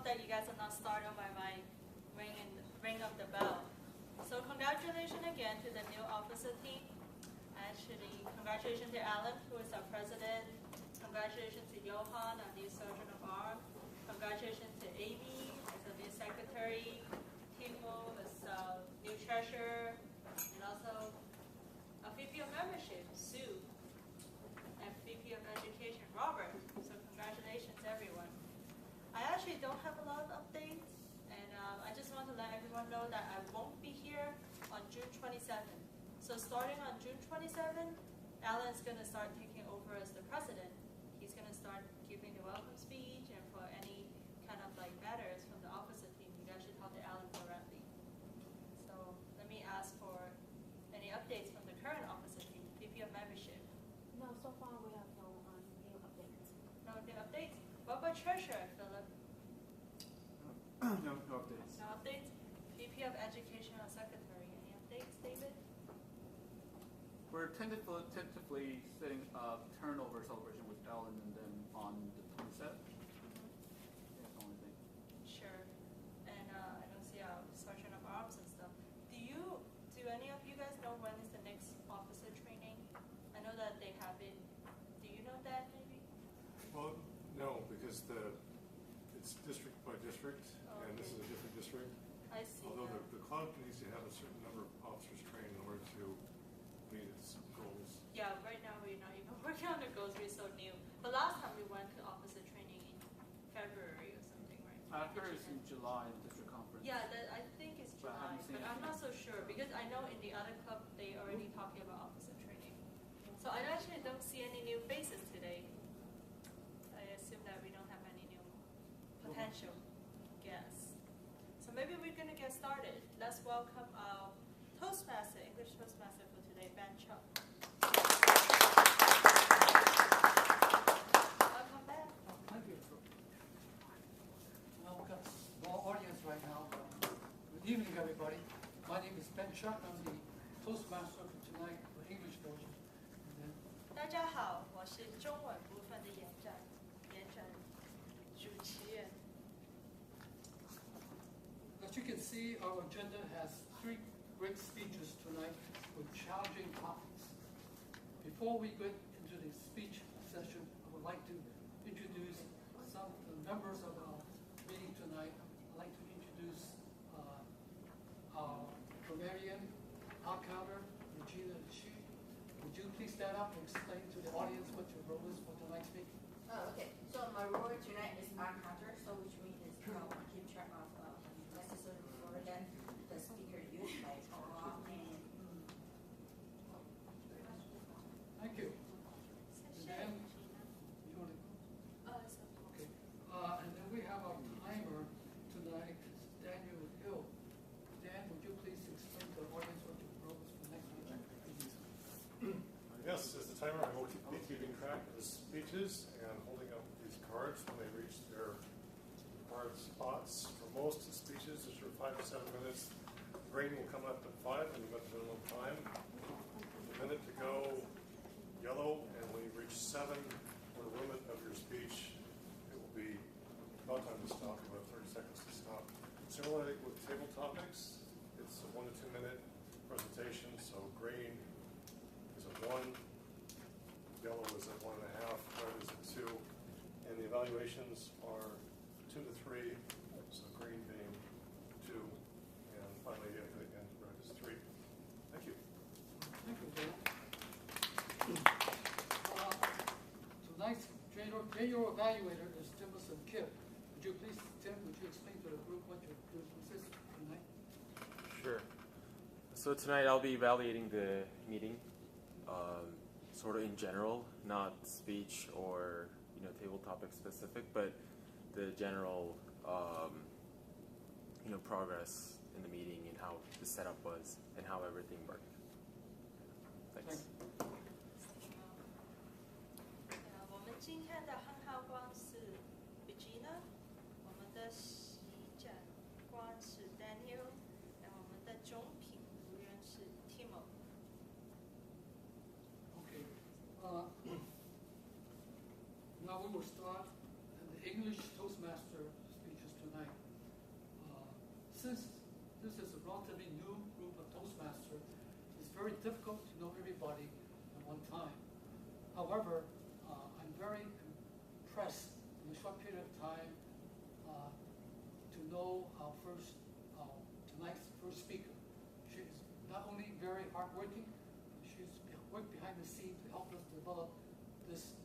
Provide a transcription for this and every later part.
hope that you guys are not startled by my ring of the bell. So congratulations again to the new officer team. Actually, congratulations to Alan, who is our president. Congratulations to Johan, our new Sergeant of Arms. Congratulations to Amy as a new secretary. Timo as a new treasurer. And also a VP of membership, Sue. And VP of education, Robert. So congratulations, everyone. I actually don't have a lot of updates. And I just want to let everyone know that I won't be here on June 27th. So starting on June 27th, Alan's going to start taking over as the president. He's going to start giving the welcome speech, and for any kind of like matters from the officer team, you guys should talk to Alan directly. So let me ask for any updates from the current officer team, VP of membership. No, so far we have no new updates. No new updates? What about treasurer, Philip? No updates. No updates? VP of education or secretary, any updates, David? We're tentatively setting a turnover celebration with Ellen, and then on the 27th. That's the only thing. Sure. And I don't see our Sergeant of Arms and stuff. Do any of you guys know when is the next officer training? I know that they have it. Do you know that maybe? Well, no, because it's district by district, Oh, and this is a different district. I see. Although the club needs to have a certain number of officers trained in order to meet its goals. Yeah, right now we're not even working on the goals. We're so new. But last time we went to officer training in February or something, right? I heard it's in July in district conference. Yeah, I think it's But I July, haven't seen but it I'm not so sure because I know in the other club they already talking about officer training. So I actually don't see any new faces today. I assume that we don't have any new potential guests. So maybe we're gonna get started. Let's welcome our Toastmaster, English Toastmaster for today, Ben Chuck. Welcome back. Thank you. Well, we've got a small audience right now. Good evening, everybody. My name is Ben Chuck. I'm the Toastmaster for tonight, the English version. And then 大家好，我是中文部分的演讲主持人。 as you can see, our agenda has 3 great speeches tonight with challenging topics. Before we get into the speech session, I would like to introduce some of the members of our meeting tonight. I'd like to introduce our grammarian, our counter, Regina Xu. Would you please stand up and explain to the audience what your role is for tonight's meeting? Oh, okay. So my role tonight is our counter, so which means keep track of necessary word that the speaker used, like oral and. Thank you. And then, you want to, okay. And then we have our timer tonight, Daniel Hill. Dan, would you please explain to the audience what your role is for next meeting? Yes, as the timer, I will be keeping track of the speeches and holding up these cards when they reach their required spots. For most speeches, it's your 5 to 7 minutes. Green will come up at 5, and you've got the minimum time. A minute to go, yellow, and when you reach 7, for the limit of your speech, it will be about time to stop, about 30 seconds to stop. Similarly with table topics, it's a 1 to 2 minute presentation, so green is at 1, yellow is at 1.5, red is at 2, and the evaluations are 2 to 3, so green being 2, and finally at the end, red is 3. Thank you. Thank you, Dan. Tonight's general evaluator is Timothy Kip. Would you please, Tim, would you explain to the group what your group consists of tonight? Sure. So tonight I'll be evaluating the meeting, sort of in general, not speech or table topic specific, but the general progress in the meeting and how the setup was and how everything worked. Thanks. 我们今天的哼号官是 Regina， 我们的席展官是 Daniel， 然后我们的中品读员是 Timo。 Okay. Now we will start the English Toastmaster speeches tonight. since this is a relatively new group of Toastmasters, it's very difficult to know everybody at one time. However, I'm very impressed in a short period of time to know tonight's first speaker. She is not only very hardworking, she's worked behind the scenes to help us develop this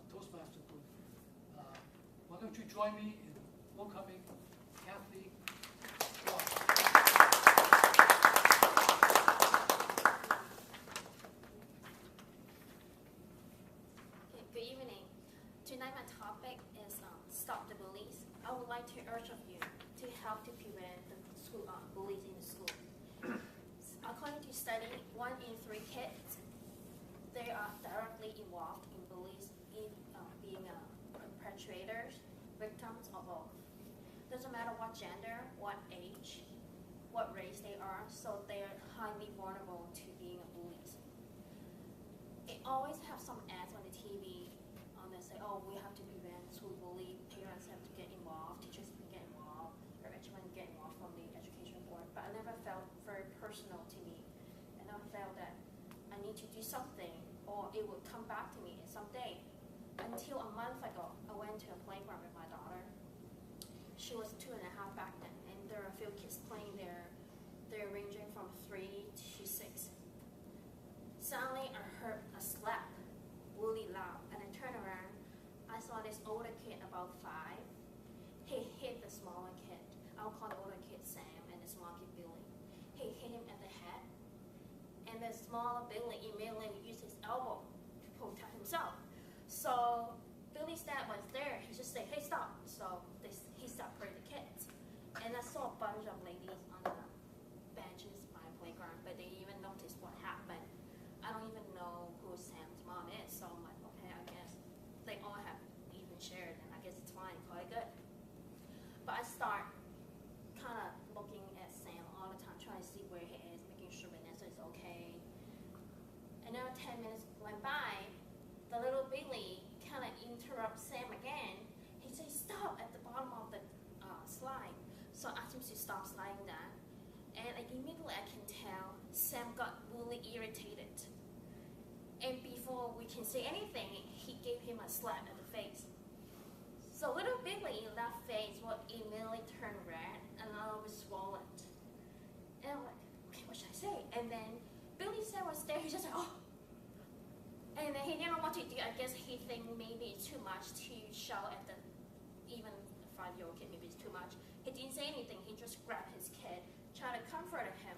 Toastmaster group. Why don't you join me in welcoming Kathy Ross. Okay, good evening. Tonight my topic is stop the bullies. I would like to urge of you to help to prevent the school bullies in the school. According to study, 1 in 3 kids, they are directly involved in bullies, in being perpetrators, victims, or both. Doesn't matter what gender, what age, what race they are, so they are highly vulnerable to being a bullies. It always have some ads on the TV that say, oh, we have to prevent school bullying, parents have to get involved, teachers can get involved, or anyone get involved from the education board. But I never felt very personal to me. And I felt that I need to do something or it would come back to me someday. Until a month ago, I went to a playground with my daughter. She was 2.5 back then, and there are a few kids playing there. They're ranging from 3 to 6. Suddenly, I heard a slap, really loud, and I turned around. I saw this older kid, about 5. He hit the smaller kid. I'll call the older kid Sam, and the smaller kid Billy. He hit him at the head, and the smaller Billy immediately used his elbow to protect himself. So Billy's dad was there. He just said, hey, stop. So he separated the kids. And I saw a bunch of ladies on the benches by the playground, but they even noticed what happened. I don't even know who Sam's mom is, so I'm like, okay, I guess they all have even shared, and I guess it's fine, quite good. But I start kind of looking at Sam all the time, trying to see where he is, making sure Vanessa is okay. And now 10 minutes went by, the little Billy kind of interrupts Sam again. He says, stop at the bottom of the slide. So I asked him to stop sliding down. And immediately I can tell Sam got really irritated. And before we can say anything, he gave him a slap at the face. So little Billy, that face will immediately turn red and a little bit swollen. And I'm like, okay, what should I say? And then Billy Sam was there, he just like, oh. And then he didn't know what to do. I guess he think maybe it's too much to shout at the, even a 5-year-old kid, maybe it's too much. He didn't say anything, he just grabbed his kid, tried to comfort him.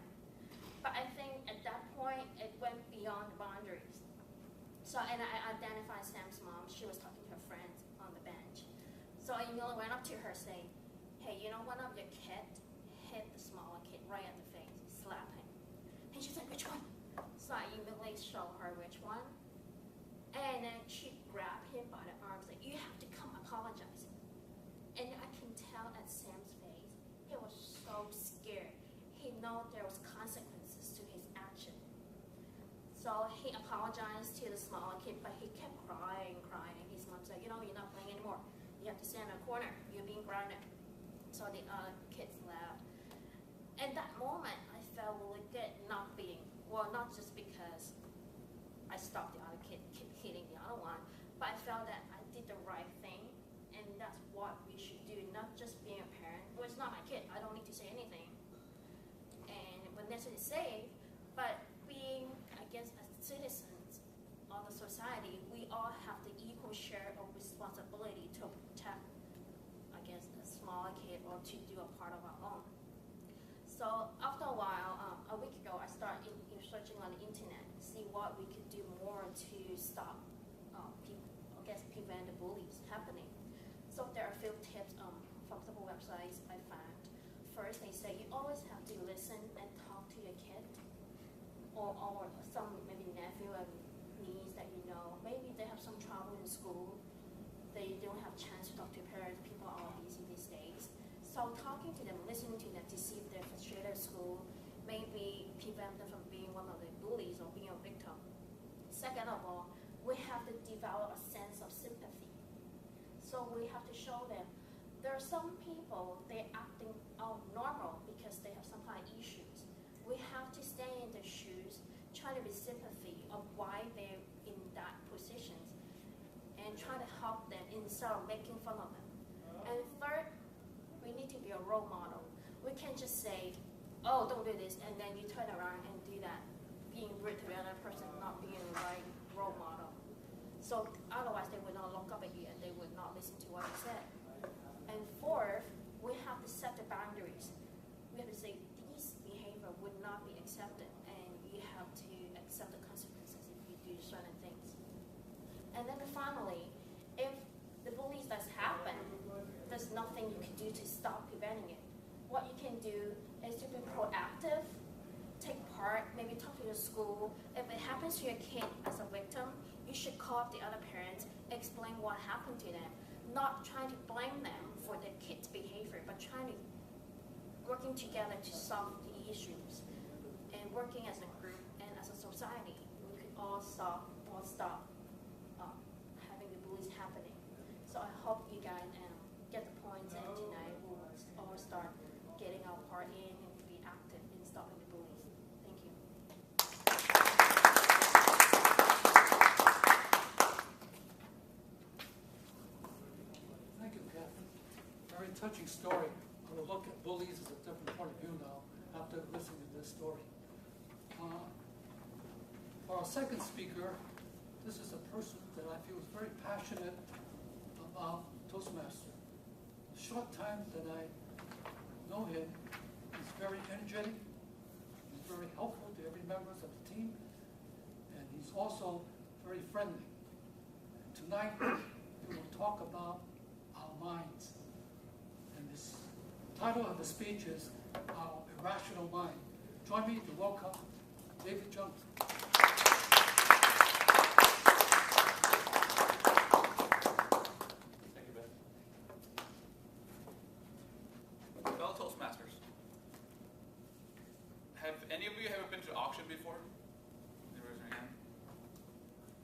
But I think at that point, it went beyond the boundaries. So, and I identified Sam's mom. She was talking to her friends on the bench. So I immediately went up to her saying, hey, you know, one of your kids hit the smaller kid right at the face, slapped him. And she's like, which one? So I immediately showed her which one. And then she grabbed him by the arms, like, you have to come apologize. And I can tell at Sam's face, he was so scared. He knew there was consequences to his action. So he apologized to the smaller kid, but he kept crying. His mom said, you know, you're not playing anymore. You have to stand in a corner. You're being grounded. So the other kids laughed. At that moment, I felt really good not being, well, not just because I stopped the other kid keep hitting the other one, but I felt that I did the right thing, and that's what we should do, not just being a parent. Well, it's not my kid, I don't need to say anything. And Vanessa is safe, but being, I guess, as citizens of the society, we all have the equal share of responsibility to protect, I guess, a smaller kid or to do a part of our own. So after a while, a week ago, I started searching on the internet, see what we could do more to stop, prevent the bullies happening. So there are a few tips from several websites I found. First, they say you always have to listen and talk to your kid, or some maybe nephew and niece that you know. Maybe they have some trouble in school. They don't have a chance to talk to parents. People are all busy these days. So talking to them, listening to them to see if they're frustrated at school, maybe prevent them from being one of the bullies or being a victim. Second of all, we have to develop a sense of sympathy. So we have to show them there are some people, they're acting out normal because have to stay in their shoes, try to be sympathy of why they're in that positions, and try to help them instead of making fun of them. And third, we need to be a role model. We can't just say, oh, don't do this, and then you turn around and do that, being rude to the other person, not being the right role model. So otherwise they would not look up at you and they would not listen to what you said. And fourth, we have to set the boundaries. We have to say these behavior would not be accepted, and you have to accept the consequences if you do certain things. And then finally, if the bullies does happen, there's nothing you can do to stop preventing it. What you can do is to be proactive, take part, maybe talk to your school. If it happens to your kid as a victim, you should call up the other parents, explain what happened to them, not trying to blame them for their kid's behavior, but trying to working together to solve the issues, and working as a group and as a society, we could all stop having the bullies happening. So I hope you guys get the points, and tonight we'll all start getting our part in and be active in stopping the bullies. Thank you. Thank you, Catherine. Very touching story. I will look at bullies as a different point of view now after listening to this story. For our second speaker, this is a person that I feel is very passionate about Toastmasters. The short time that I know him, he's very energetic, he's very helpful to every member of the team, and he's also very friendly. And tonight, we will talk about our minds. And this title of the speech is Our Irrational Mind. Join me to welcome David Johnson. Thank you, Ben. Fellow Toastmasters, have any of you ever been to an auction before? Raise your hand.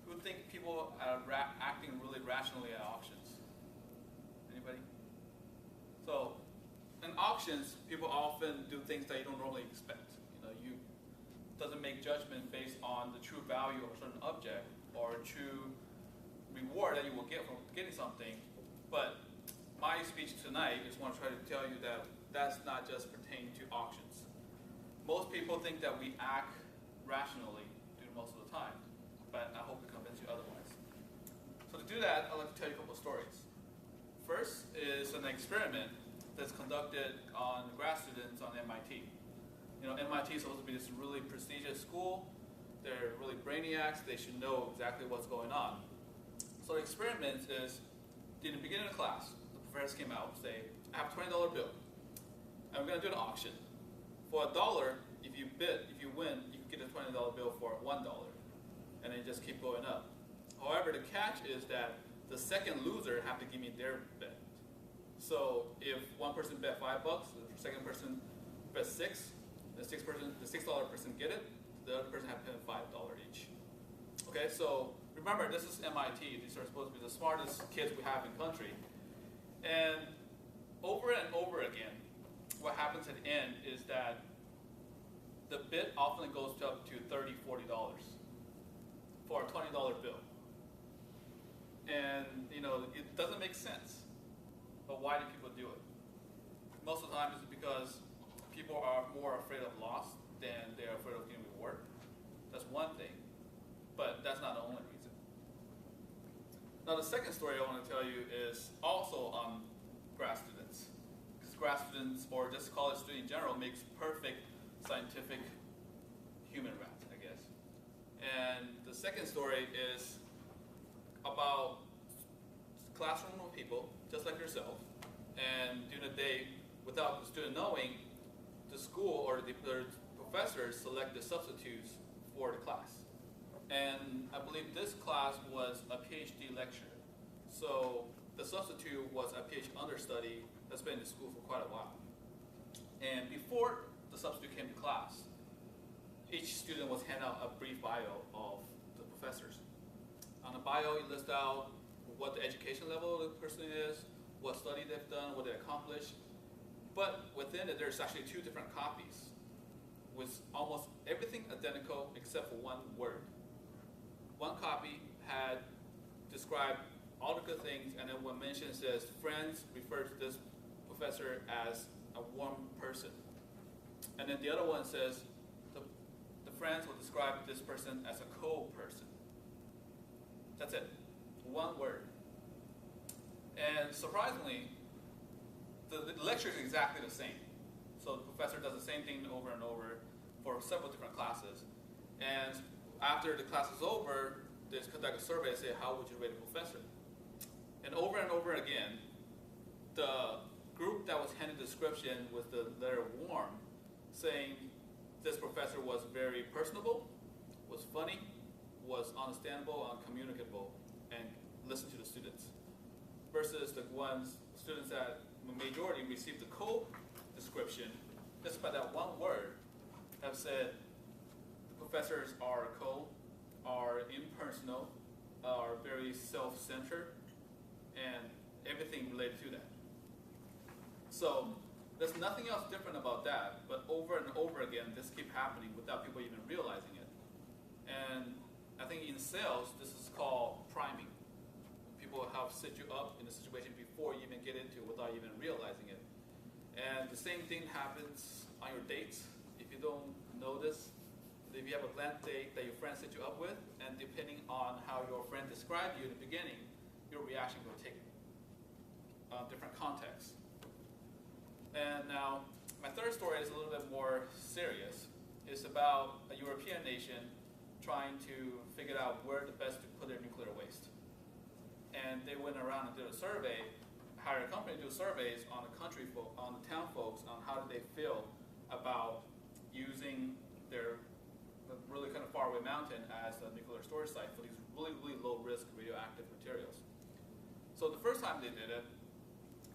Who think people are acting really rationally at auctions? Anybody? So, in auctions, people often do things that you don't normally expect. You doesn't make judgment based on the true value of a certain object or true reward that you will get from getting something. But my speech tonight is want to try to tell you that that's not just pertaining to auctions. Most people think that we act rationally most of the time, but I hope to convince you otherwise. So to do that, I'd like to tell you a couple of stories. First is an experiment that's conducted on grad students on MIT. MIT is supposed to be this really prestigious school. They're really brainiacs. They should know exactly what's going on. So the experiment is, in the beginning of class, the professors came out and say, I have a $20 bill, and we're going to do an auction. For $1, if you win, you can get a $20 bill for $1, and then just keep going up. However, the catch is that the second loser have to give me their bet. So if one person bet $5, the second person bet $6, the $6 person get it, the other person have to pay $5 each. Okay, so remember, this is MIT. These are supposed to be the smartest kids we have in the country. And over again, what happens at the end is that the bid often goes up to $30, $40 for a $20 bill. And it doesn't make sense. But why do people do it? Most of the time it's because people are more afraid of loss than they're afraid of getting reward. That's one thing, but that's not the only reason. Now the second story I want to tell you is also on grad students. Because grad students, or just college students in general, makes perfect scientific human rats, I guess. And the second story is about classroom of people, just like yourself, and during the day, without the student knowing, the school or the professors select the substitutes for the class. And I believe this class was a PhD lecture. So the substitute was a PhD understudy that's been in school for quite a while. And before the substitute came to class, each student was handed out a brief bio of the professors. On the bio, you list out what the education level of the person is, what study they've done, what they accomplished. But within it, there's actually two different copies. with almost everything identical except for one word. One copy had described all the good things, and then one mention says friends refer to this professor as a warm person. And then the other one says the friends will describe this person as a cold person. That's it. One word. And surprisingly, the lecture is exactly the same. So the professor does the same thing over and over for several different classes. And after the class is over, they conduct a survey and say, how would you rate a professor? And over again, the group that was handed the description with the letter warm, saying this professor was very personable, was funny, was understandable, communicable, and listened to the students. Versus the students that the majority received the cold description, just by that one word, have said the professors are cold, are impersonal, are very self-centered, and everything related to that. So there's nothing else different about that, but over and over again, this keeps happening without people even realizing it. And I think in sales, this is called priming. People have set you up in a situation before you even get into it without even realizing it. And the same thing happens on your dates. If you don't notice, if you have a planned date that your friend set you up with, and depending on how your friend described you in the beginning, your reaction will take different contexts. And now, my third story is a little bit more serious. It's about a European nation trying to figure out where the best to put their nuclear waste. And they went around and did a survey, hired a company to do surveys on the on the town folks on how did they feel about using their really kind of faraway mountain as a nuclear storage site for these really, really low risk radioactive materials. So the first time they did it,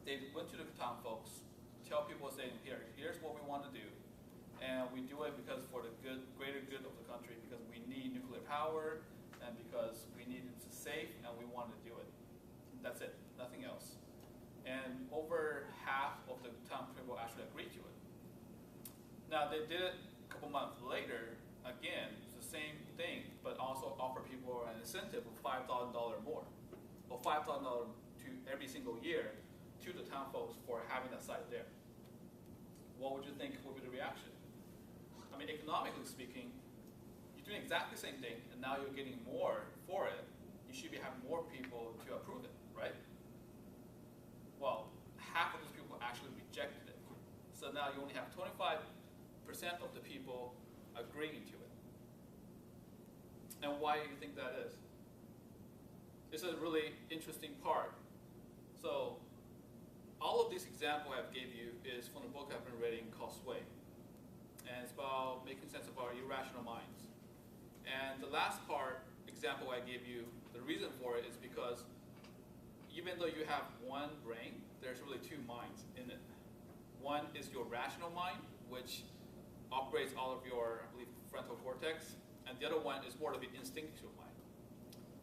they went to the town folks, tell people saying, here's what we want to do. And we do it because for the greater good of the country, because we need nuclear power, and because we need it to safe, and we want to do it. That's it, nothing else. And over half of the town people actually agreed to it. Now they did it a couple months later, again, it's the same thing, but also offer people an incentive of $5,000 more, or $5,000 to every single year to the town folks for having that site there. What would you think would be the reaction? I mean, economically speaking, you're doing exactly the same thing, and now you're getting more for it. You should be having more people to approve it, right? Well, half of those people actually rejected it. So now you only have 25% of the people agreeing to it. And why do you think that is? It's a really interesting part. So all of these examples I've gave you is from the book I've been reading called Sway. And it's about making sense of our irrational minds. And the last example I gave you, the reason for it is because even though you have one brain, there's really two minds in it. One is your rational mind, which operates all of your, I believe, frontal cortex, and the other one is more of the instinctual mind.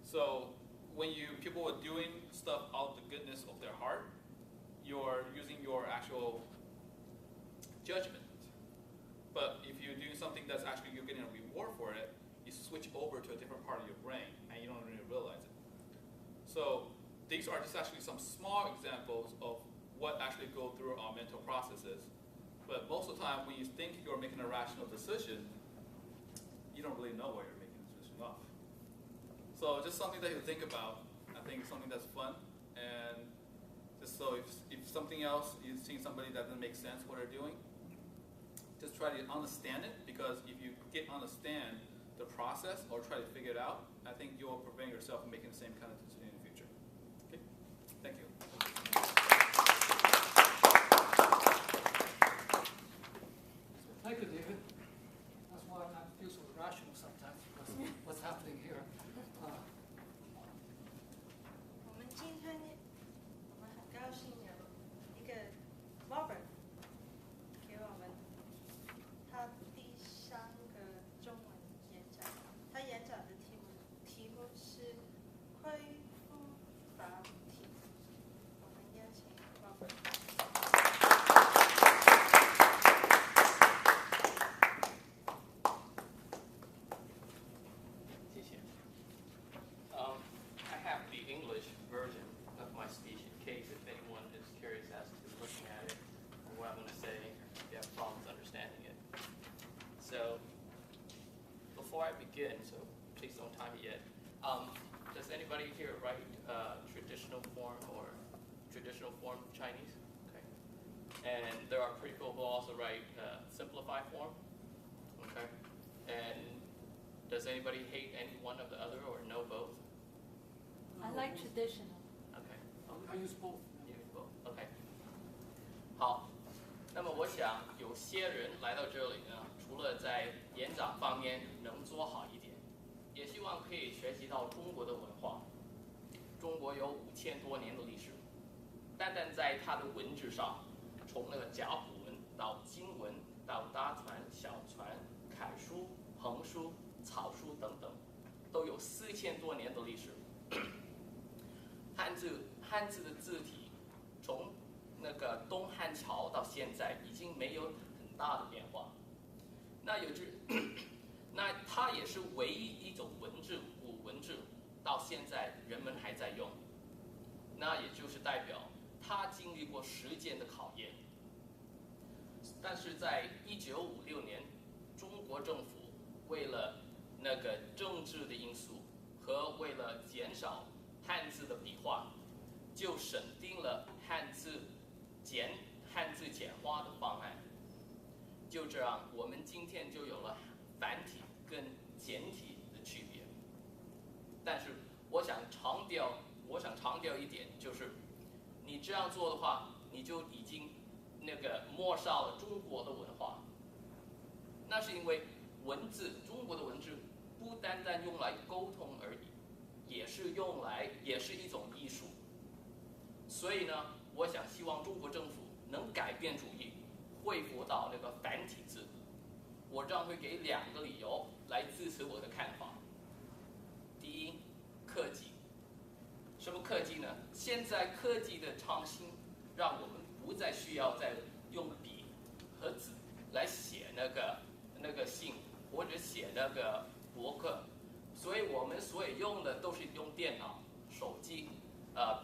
So when people are doing stuff out of the goodness of their heart, you're using your actual judgment. But if you're doing something that's actually you're getting a reward for it, you switch over to a different part of your brain, and you don't really realize it. So these are just actually some small examples of what actually go through our mental processes. But most of the time, when you think you're making a rational decision, you don't really know what you're making a decision of. So just something that you think about. I think something that's fun, and just so if something else, you've seen somebody that doesn't make sense what they're doing, just try to understand it, because if you understand the process or try to figure it out, I think you'll prevent yourself from making the same kind of decision in the future. Okay? Thank you. Thank you, David. That's why I feel so irrational sometimes, because what's happening here. 我们今天我们很高兴有一个 Robert 给我们他第三个中文演讲，他演讲的题目是恢复法体。我们邀请 Robert。please don't type it yet. Does anybody here write traditional form or traditional form of Chinese? Okay. And there are people who also write simplified form. Okay. And does anybody hate any one of the other or know both? I like traditional. Okay. I use both. Use both. Okay. 好，那么我想有些人来到这里呢，除了在演讲方面能做好一点，也希望可以学习到中国的文化。中国有5000多年的历史，单单在它的文字上，从那个甲骨文到金文到大篆、小篆、楷书、横书、草书等等，都有4000多年的历史。汉字的字体，从那个东汉朝到现在已经没有很大的变化。那它也是唯一一种文字，古文字，到现在人们还在用。那也就是代表它经历过时间的考验。但是在1956年，中国政府为了那个政治的因素和为了减少汉字的笔画，就审定了汉字简化的方案。就这样，我们今天就有了繁体跟简体的区别。但是我想强调一点，就是你这样做的话，你就已经那个抹杀了中国的文化。那是因为中国的文字不单单用来沟通而已，也是一种艺术。所以呢，我希望中国政府能改变主意，恢复到那个繁体字。我将会给2个理由来支持我的看法。第一，科技。什么科技呢？现在科技的创新让我们不再需要再用笔和纸来写那个信或者写那个博客，所以我们所以用的都是用电脑、手机、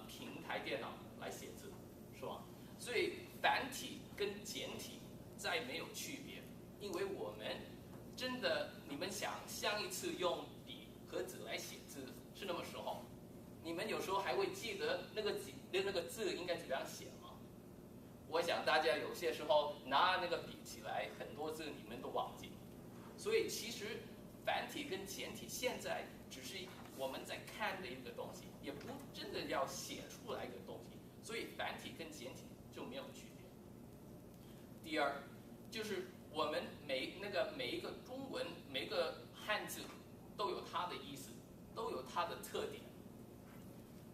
平台电脑来写字，是吧？所以繁体跟简体再没有区别，因为我们真的，你们想上一次用笔和纸来写字是那么时候，你们有时候还会记得那个字应该怎么样写吗？我想大家有些时候拿那个笔起来，很多字你们都忘记。所以其实繁体跟简体现在只是我们在看的一个东西，也不真的要写出来一个东西，所以繁体跟简体就没有区别。第二，就是我们每一个中文每一个汉字都有它的意思，都有它的特点。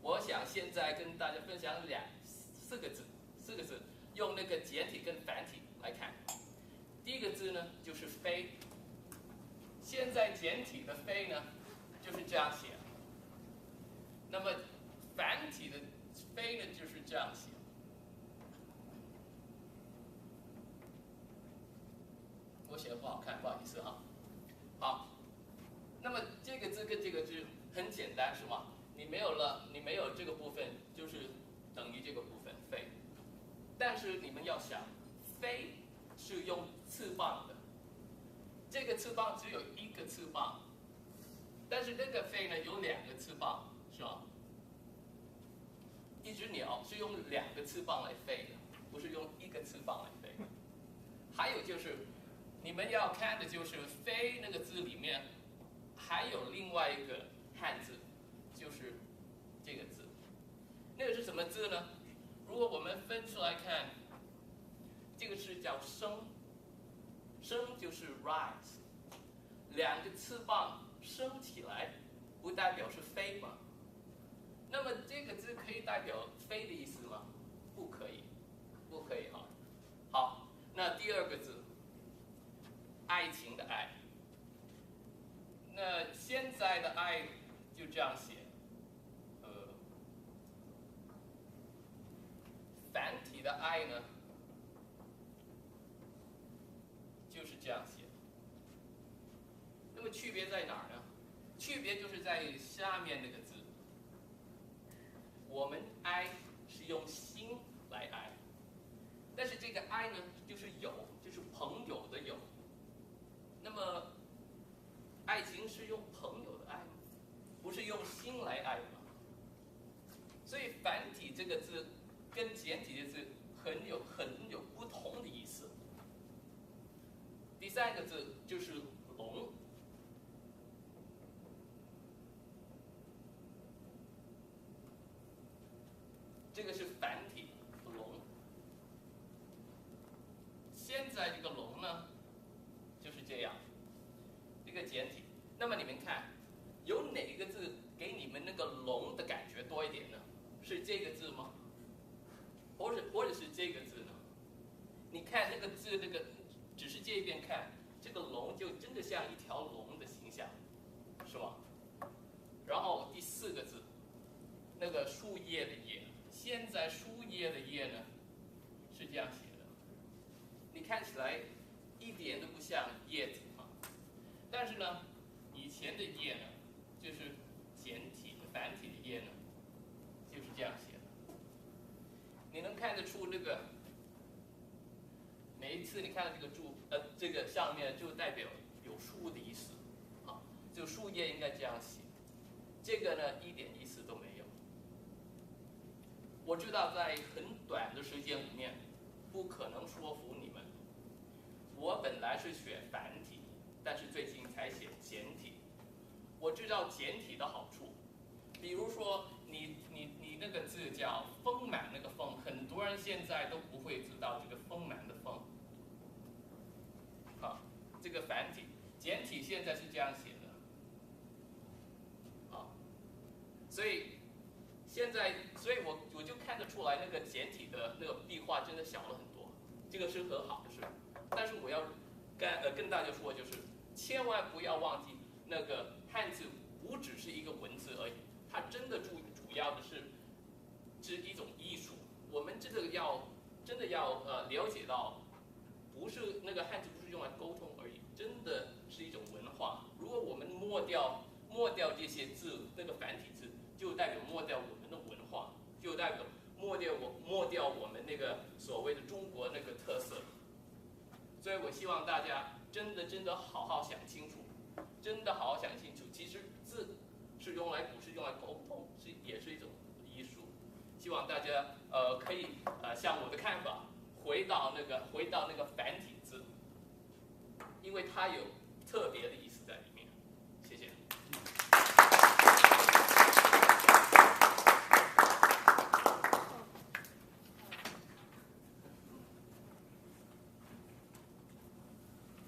我想现在跟大家分享四个字，用那个简体跟繁体来看。第一个字呢就是飞，现在简体的飞呢就是这样写，那么繁体的飞呢就是这样写。我写的不好看，不好意思哈。好，那么这个字跟这个字很简单，是吗？你没有这个部分，就是等于这个部分飞。但是你们要想，飞是用翅膀的，这个翅膀只有一个翅膀，但是那个飞呢有2个翅膀，是吧？一只鸟是用2个翅膀来飞的，不是用1个翅膀来飞。还有就是，你们要看的就是“飞”那个字里面还有另外一个汉字，就是这个字。那个是什么字呢？如果我们分出来看，这个是叫升，升就是 rise， 2个翅膀升起来，不代表是飞吗？那么这个字可以代表飞的意思吗？不可以，不可以哈。好，那第2个字，爱情的爱。那现在的爱就这样写，繁体的爱呢，就是这样写。那么区别在哪儿呢？区别就是在下面那个字。我们爱是用心来爱，但是这个爱呢，就是友，就是朋友的友。那么爱情是用朋友的爱，不是用心来爱吗？所以繁体这个字跟简体的字很有不同的意思。第三个字就是龙，这个是繁体龙。现在这个龙呢，就是这样，这个简体。那么你们看，有哪个字给你们那个龙的感觉多一点呢？是这个字吗？或者是这个字呢？你看那个字，那个只是这一边看，这个龙就真的像一条龙的形象，是吗？然后第四个字，那个树叶的叶，现在树叶的叶呢是这样写的，你看起来一点都不像叶子嘛。但是呢，以前的叶呢，就是简体的繁体的叶呢，就是这样写的。你能看得出那个，每一次你看到这个这个上面就代表有树的意思，啊，就树叶应该这样写。这个呢，一点意思都没有。我知道在很短的时间里面，不可能说服你们。我本来是选繁体，但是最近才写简体。我知道简体的好处，比如说你那个字叫丰满，那个丰，很多人现在都不会知道这个丰满的丰。啊，这个繁体，简体现在是这样写的。啊，所以现在，我就看得出来，那个简体的那个壁画真的小了很多，这个是很好的事。但是我要跟大家说，就是千万不要忘记，那个汉字不只是一个文字而已，它真的主要的是一种艺术。我们真的要了解到，不是那个汉字不是用来沟通而已，真的是一种文化。如果我们抹掉这些字，那个繁体字，就代表抹掉我们的文化，就代表抹掉我们那个所谓的中国那个特色。所以我希望大家真的好好想清楚，其实字不是用来沟通，也是一种艺术。希望大家可以像我的看法，回到那个繁体字，因为它有特别的意思在里面。谢谢。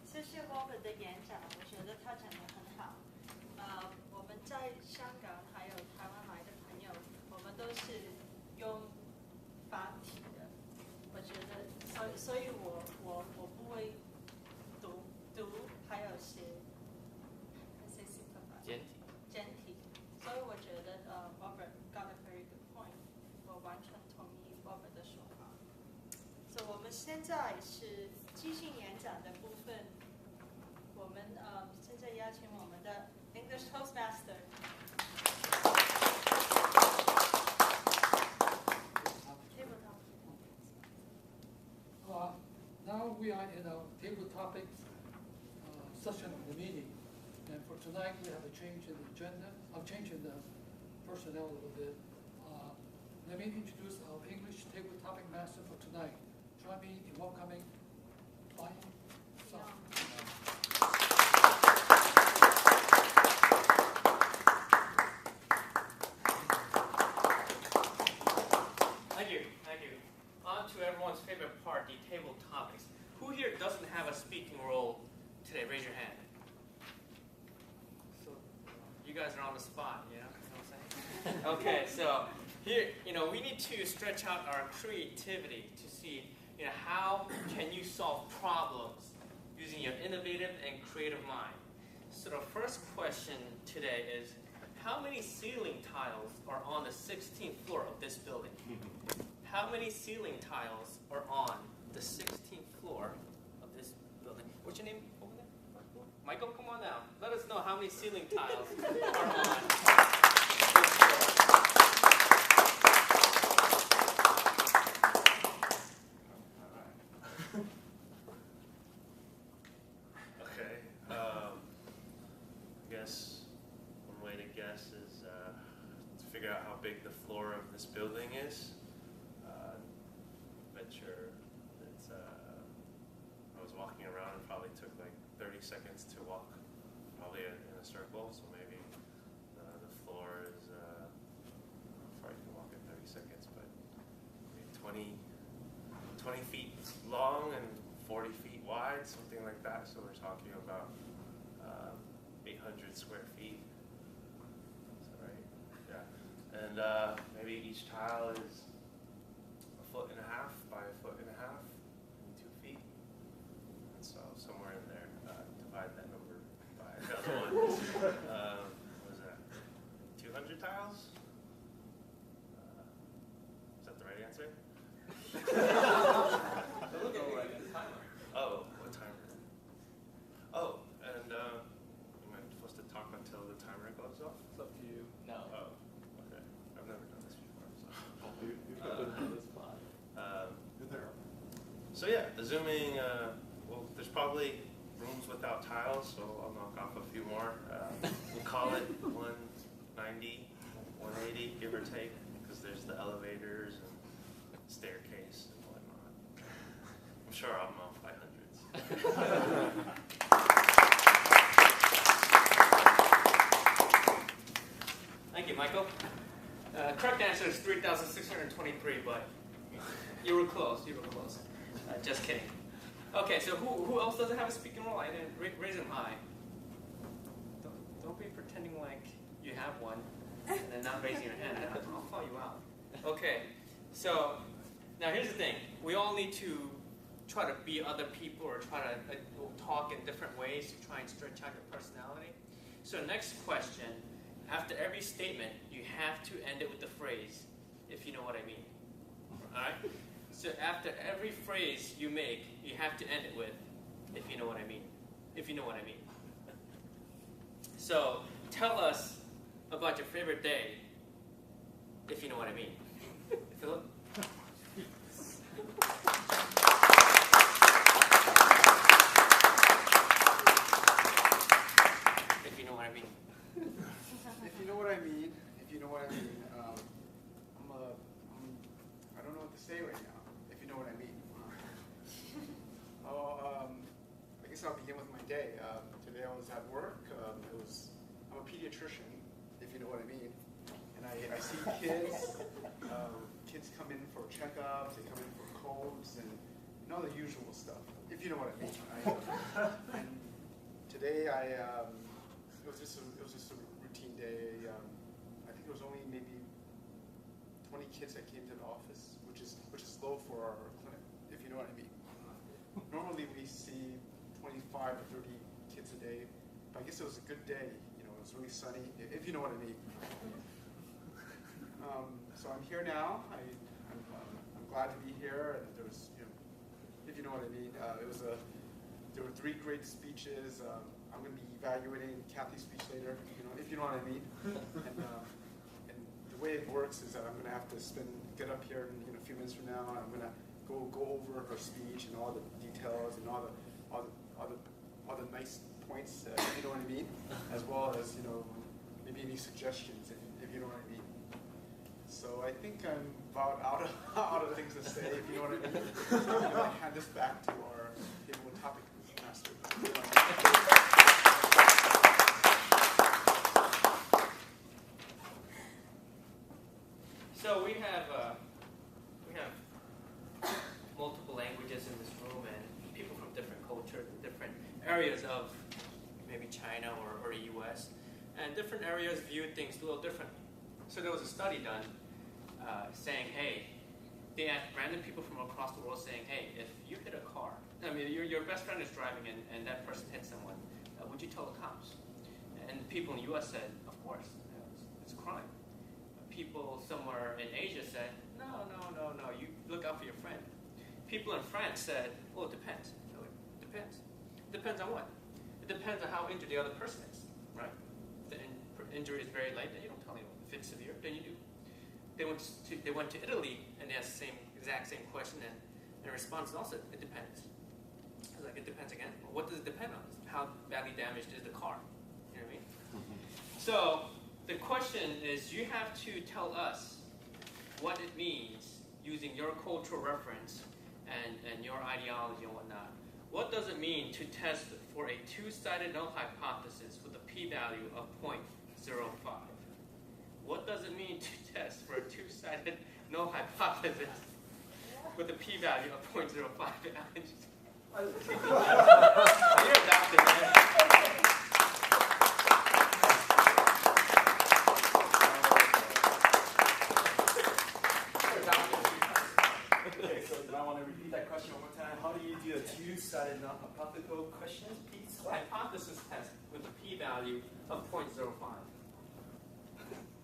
谢谢 Robert 的演讲，我觉得他讲得很好。我们在香港还有台湾来的朋友，我们都是用繁体的。我觉得，所以我不会读还有写简体。所以我觉得Robert got a very good point， 我完全同意 Robert 的说法。所以我们现在是即兴演讲的部分。我们现在邀请我们的 English Toastmaster。Now we are in our table topics session of the meeting, and for tonight we have a change in the agenda. I'm changing the personnel a little bit. Let me introduce our English table topic master for tonight. Join me in welcoming Bai Song. Thank you. On to everyone's favorite part, the table topics. Who here doesn't have a speaking role today? Raise your hand. So, you guys are on the spot, you know what I'm saying? Okay, so here, we need to stretch out our creativity to see, how can you solve problems using your innovative and creative mind. So the first question today is, how many ceiling tiles are on the 16th floor of this building? How many ceiling tiles are on the 16th floor of this building? What's your name over there? Michael, come on down. Let us know how many ceiling tiles are on this floor. Okay. I guess one way to guess is figure out how big the floor of this building is. Bet sure it's, I was walking around and probably took like 30 seconds to walk, probably in a circle, so maybe the floor is, probably can walk in 30 seconds, but maybe 20 feet long and 40 feet wide, something like that. So we're talking about 800 square feet. Is that right? Yeah. And maybe each tile is 1.5 feet by 1.5 feet, and 2 feet. And so somewhere in there, divide that number by the other one. What was that? 200 tiles? Is that the right answer? Oh, what timer? Oh, and am I supposed to talk until the timer goes off? It's up to you. No. Oh, okay. I've never done this before, so. You've got on the spot. You're there. So yeah, assuming, well, there's probably rooms without tiles, so I'll knock off a few more. We'll call it 190, 180, give or take, because there's the elevators and staircase and whatnot. I'm sure I'm off by hundreds. Thank you, Michael. Correct answer is 3,623, but you were close. You were close. Just kidding. Okay, so who else doesn't have a speaking role? I didn't raise them high. Don't be pretending like you have one and then not raising your hand. I'll call you out. Okay, so now here's the thing. We all need to try to be other people or try to talk in different ways to try and stretch out your personality. So next question, after every statement, you have to end it with the phrase, if you know what I mean. All right? So after every phrase you make, you have to end it with, if you know what I mean. If you know what I mean. So tell us about your favorite day, if you know what I mean. Philip? If you know what I mean. If you know what I mean, I don't know what to say right now. If you know what I mean. I guess I'll begin with my day. Today I was at work. I'm a pediatrician, if you know what I mean. And I see kids. Kids come in for checkups. They come in for colds and all the usual stuff, if you know what I mean. And today it was just a routine day. I think there was only maybe 20 kids that came to the office, which is low for our clinic, if you know what I mean. Normally we see 25 to 30 kids a day, but I guess it was a good day. You know, it was really sunny, if you know what I mean. So I'm here now. I'm glad to be here, and there was, if you know what I mean. There were 3 great speeches. I'm going to be evaluating Kathy's speech later, if you know what I mean. And the way it works is that I'm going to have to get up here in a few minutes from now, and I'm going to go over her speech and all the details and all the nice points, if you know what I mean, as well as maybe any suggestions, if you know what I mean. So I think I'm about out of things to say, if you know what I mean. So I'm going to hand this back to our table topic master. So we have multiple languages in this room, and people from different cultures, different areas of maybe China or the U.S., and different areas view things a little differently. So there was a study done saying, hey, they asked random people from across the world saying, hey, if you hit a car, I mean, your best friend is driving and that person hits someone, would you tell the cops? And people in the U.S. said, of course, it's a crime. People somewhere in Asia said, no, you look out for your friend. People in France said, well, it depends. So it depends. Depends on what? It depends on how injured the other person is, right? If the injury is very light, then you don't tell anyone. If it's severe, then you do. They went to Italy and they asked the exact same question, and the response also, it depends. I was like, it depends again. Well, what does it depend on? How badly damaged is the car? You know what I mean? So the question is you have to tell us what it means using your cultural reference and your ideology and whatnot. What does it mean to test for a two-sided null hypothesis with a p-value of 0.05? What does it mean to test for a two-sided null hypothesis with a p-value of 0.05? You're adopted, man. Okay, so you might want to repeat that question one more time. How do you do a two-sided non-hypothetical question, please? Hypothesis test with a p-value of 0.05.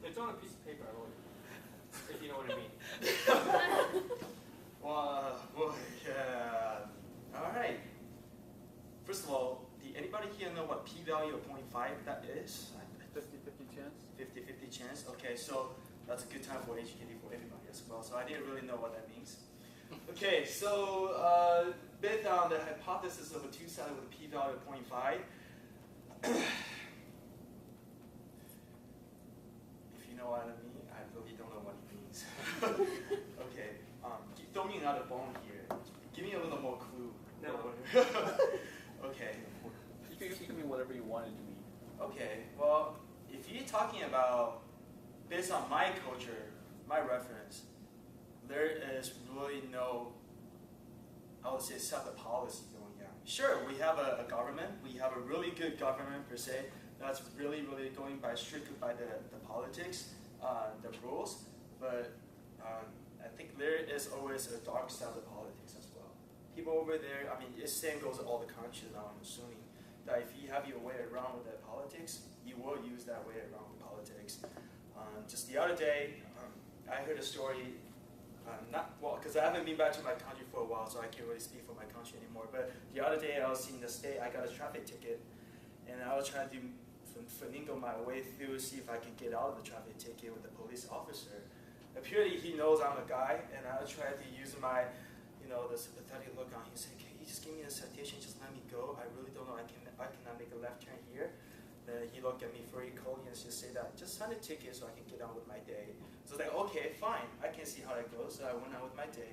It's on a piece of paper, I wrote it, if you know what I mean. Well, boy, yeah. All right. First of all, did anybody here know what p-value of 0.5 that is? 50-50 chance? 50-50 chance. Okay, so that's a good time for educating for everybody as well. So I didn't really know what that means. Okay, so based on the hypothesis of a two-sided with a p-value of 0.5, if you know what I mean, I really don't know what it means. Okay, throw me another bone here. Give me a little more clue. No. Okay. You can mean whatever you want it to mean. Okay, well, if you're talking about, based on my culture, my reference, there is really no, I would say, separate policy going on. Sure, we have a government, we have a really good government per se, that's really going by strictly by the politics, the rules, but I think there is always a dark side of politics as well. People over there, I mean, the same goes to all the countries now, I'm assuming, that if you have your way around with the politics, you will use that way around with politics. Just the other day, I heard a story, because I haven't been back to my country for a while, so I can't really speak for my country anymore, but the other day I was in the state, I got a traffic ticket, and I was trying to finagle my way through, see if I can get out of the traffic ticket with the police officer. Apparently he knows I'm a guy, and I tried to use my, the sympathetic look on him, saying, "Can you just give me a citation, just let me go? I really don't know, I cannot make a left turn here." Then he looked at me very coldly and just said that, "Just sign a ticket so I can get on with my day." So I was like, okay, fine, I can see how that goes. So I went on with my day.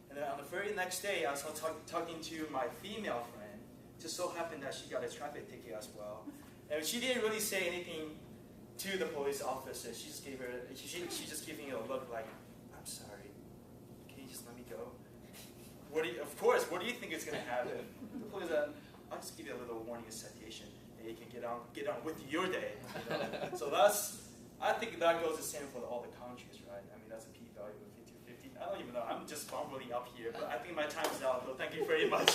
And then on the very next day, I was talking to my female friend. Just so happened that she got a traffic ticket as well. And she didn't really say anything to the police officer. She just gave me a look like, "I'm sorry, can you just let me go?" Of course, what do you think is going to happen? The police I'll just give you a little warning, a citation, and you can get on with your day. So I think that goes the same for all the countries, right? I mean, that's a p-value of 50-50. I don't even know. I'm just fumbling up here, but I think my time is out. So thank you very much.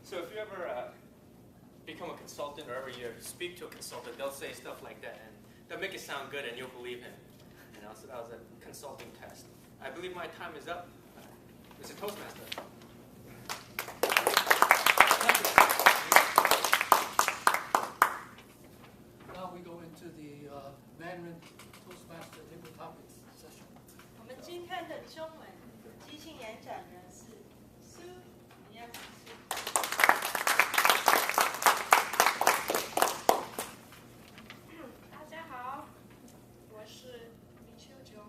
So if you ever become a consultant or ever you speak to a consultant, they'll say stuff like that, and they'll make it sound good, and you'll believe him. So that was a consulting test. I believe my time is up. Mr. Toastmaster. Now we go into the Mandarin Toastmaster table topics session. 我们今天的中文即兴演讲人是苏，一样是大家好，我是李秋琼，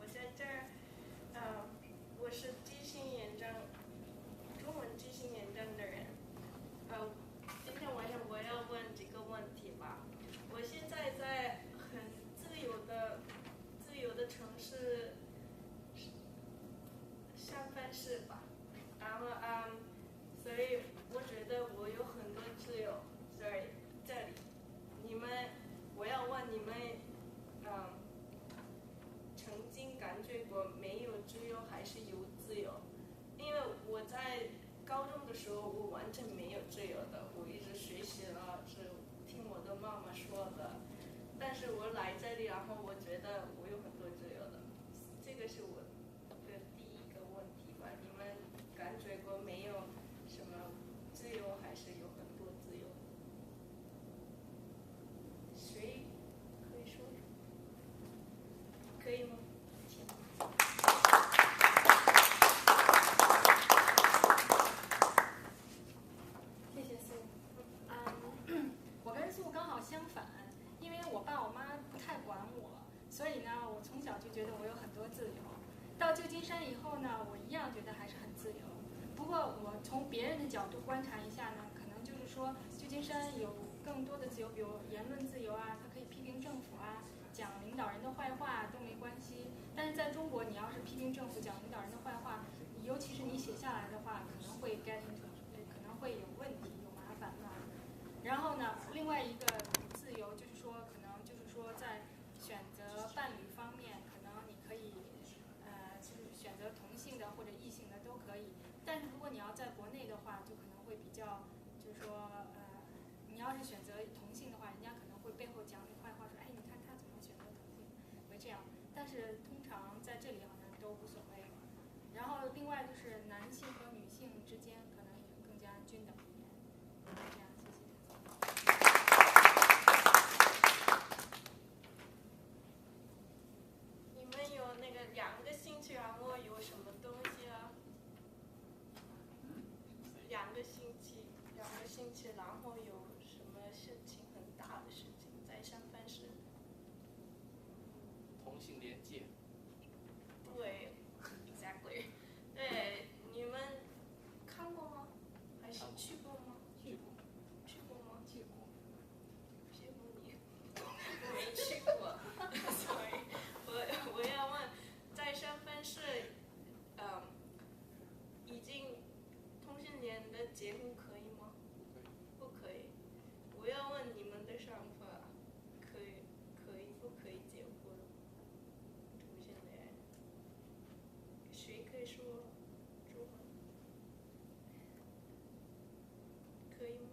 我在这儿，我是即兴演讲，中文即兴演讲的人，今天晚上我要问几个问题吧。我现在在很自由的城市上班是吧？然后所以我觉得我有很多自由在这里。我要问你们，曾经感觉过没有自由还是有自由？因为我在高中的时候，我完全没有自由的，我一直学习了，是听我的妈妈说的。但是我来这里，然后我觉得我有很多自由的，这个是我的第一个问题吧。你们感觉过没有什么自由，还是有很多自由？谁可以说？可以吗？请。谢谢师傅。所以呢，我从小就觉得我有很多自由。到旧金山以后呢，我一样觉得还是很自由。不过我从别人的角度观察一下呢，可能就是说旧金山有更多的自由，比如言论自由啊，它可以批评政府啊，讲领导人的坏话都没关系。但是在中国，你要是批评政府、讲领导人的坏话，尤其是你写下来的话，可能会 get into， 可能会有问题、有麻烦嘛。然后呢，另外一个自由就是说，可能就是说在选择伴侣方面，可能你可以就是选择同性的或者异性的都可以。但是如果你要在国内的话，就可能会比较，就是说你要是选择同性的话，人家可能会背后讲你坏话，说哎，你看他怎么选择同性，会这样。但是通常在这里好像都无所谓。然后另外就是男性和女性之间可能也更加均等一点。这样，谢谢。你们有那个2个星期，然后有什么东西啊？2个星期，然后有什么事情很大的事情在上班时？同性恋界。对 ，exactly。对，你们看过吗？还是去过吗？去过。去过吗？去过。去过你，没去过，所以我要问，在上班是，已经同性恋的结婚可以吗？不可以。我要问你们的想法，可以不可以结婚？同性恋，谁可以说中文？可以吗？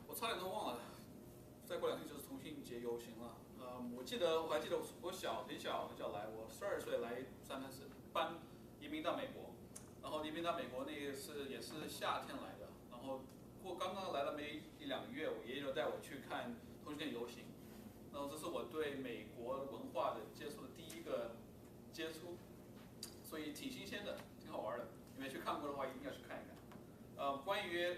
我差点都忘了，再过2天就是同性节游行了。我还记得我很小来，我12岁来三藩市移民到美国，然后移民到美国那个也是夏天来的，然后刚刚来了没1-2个月，我爷爷就带我去看同性恋游行，然后这是我对美国文化的接触的第一个接触，所以挺新鲜的，挺好玩的。你没去看过的话，一定要去看一看。关于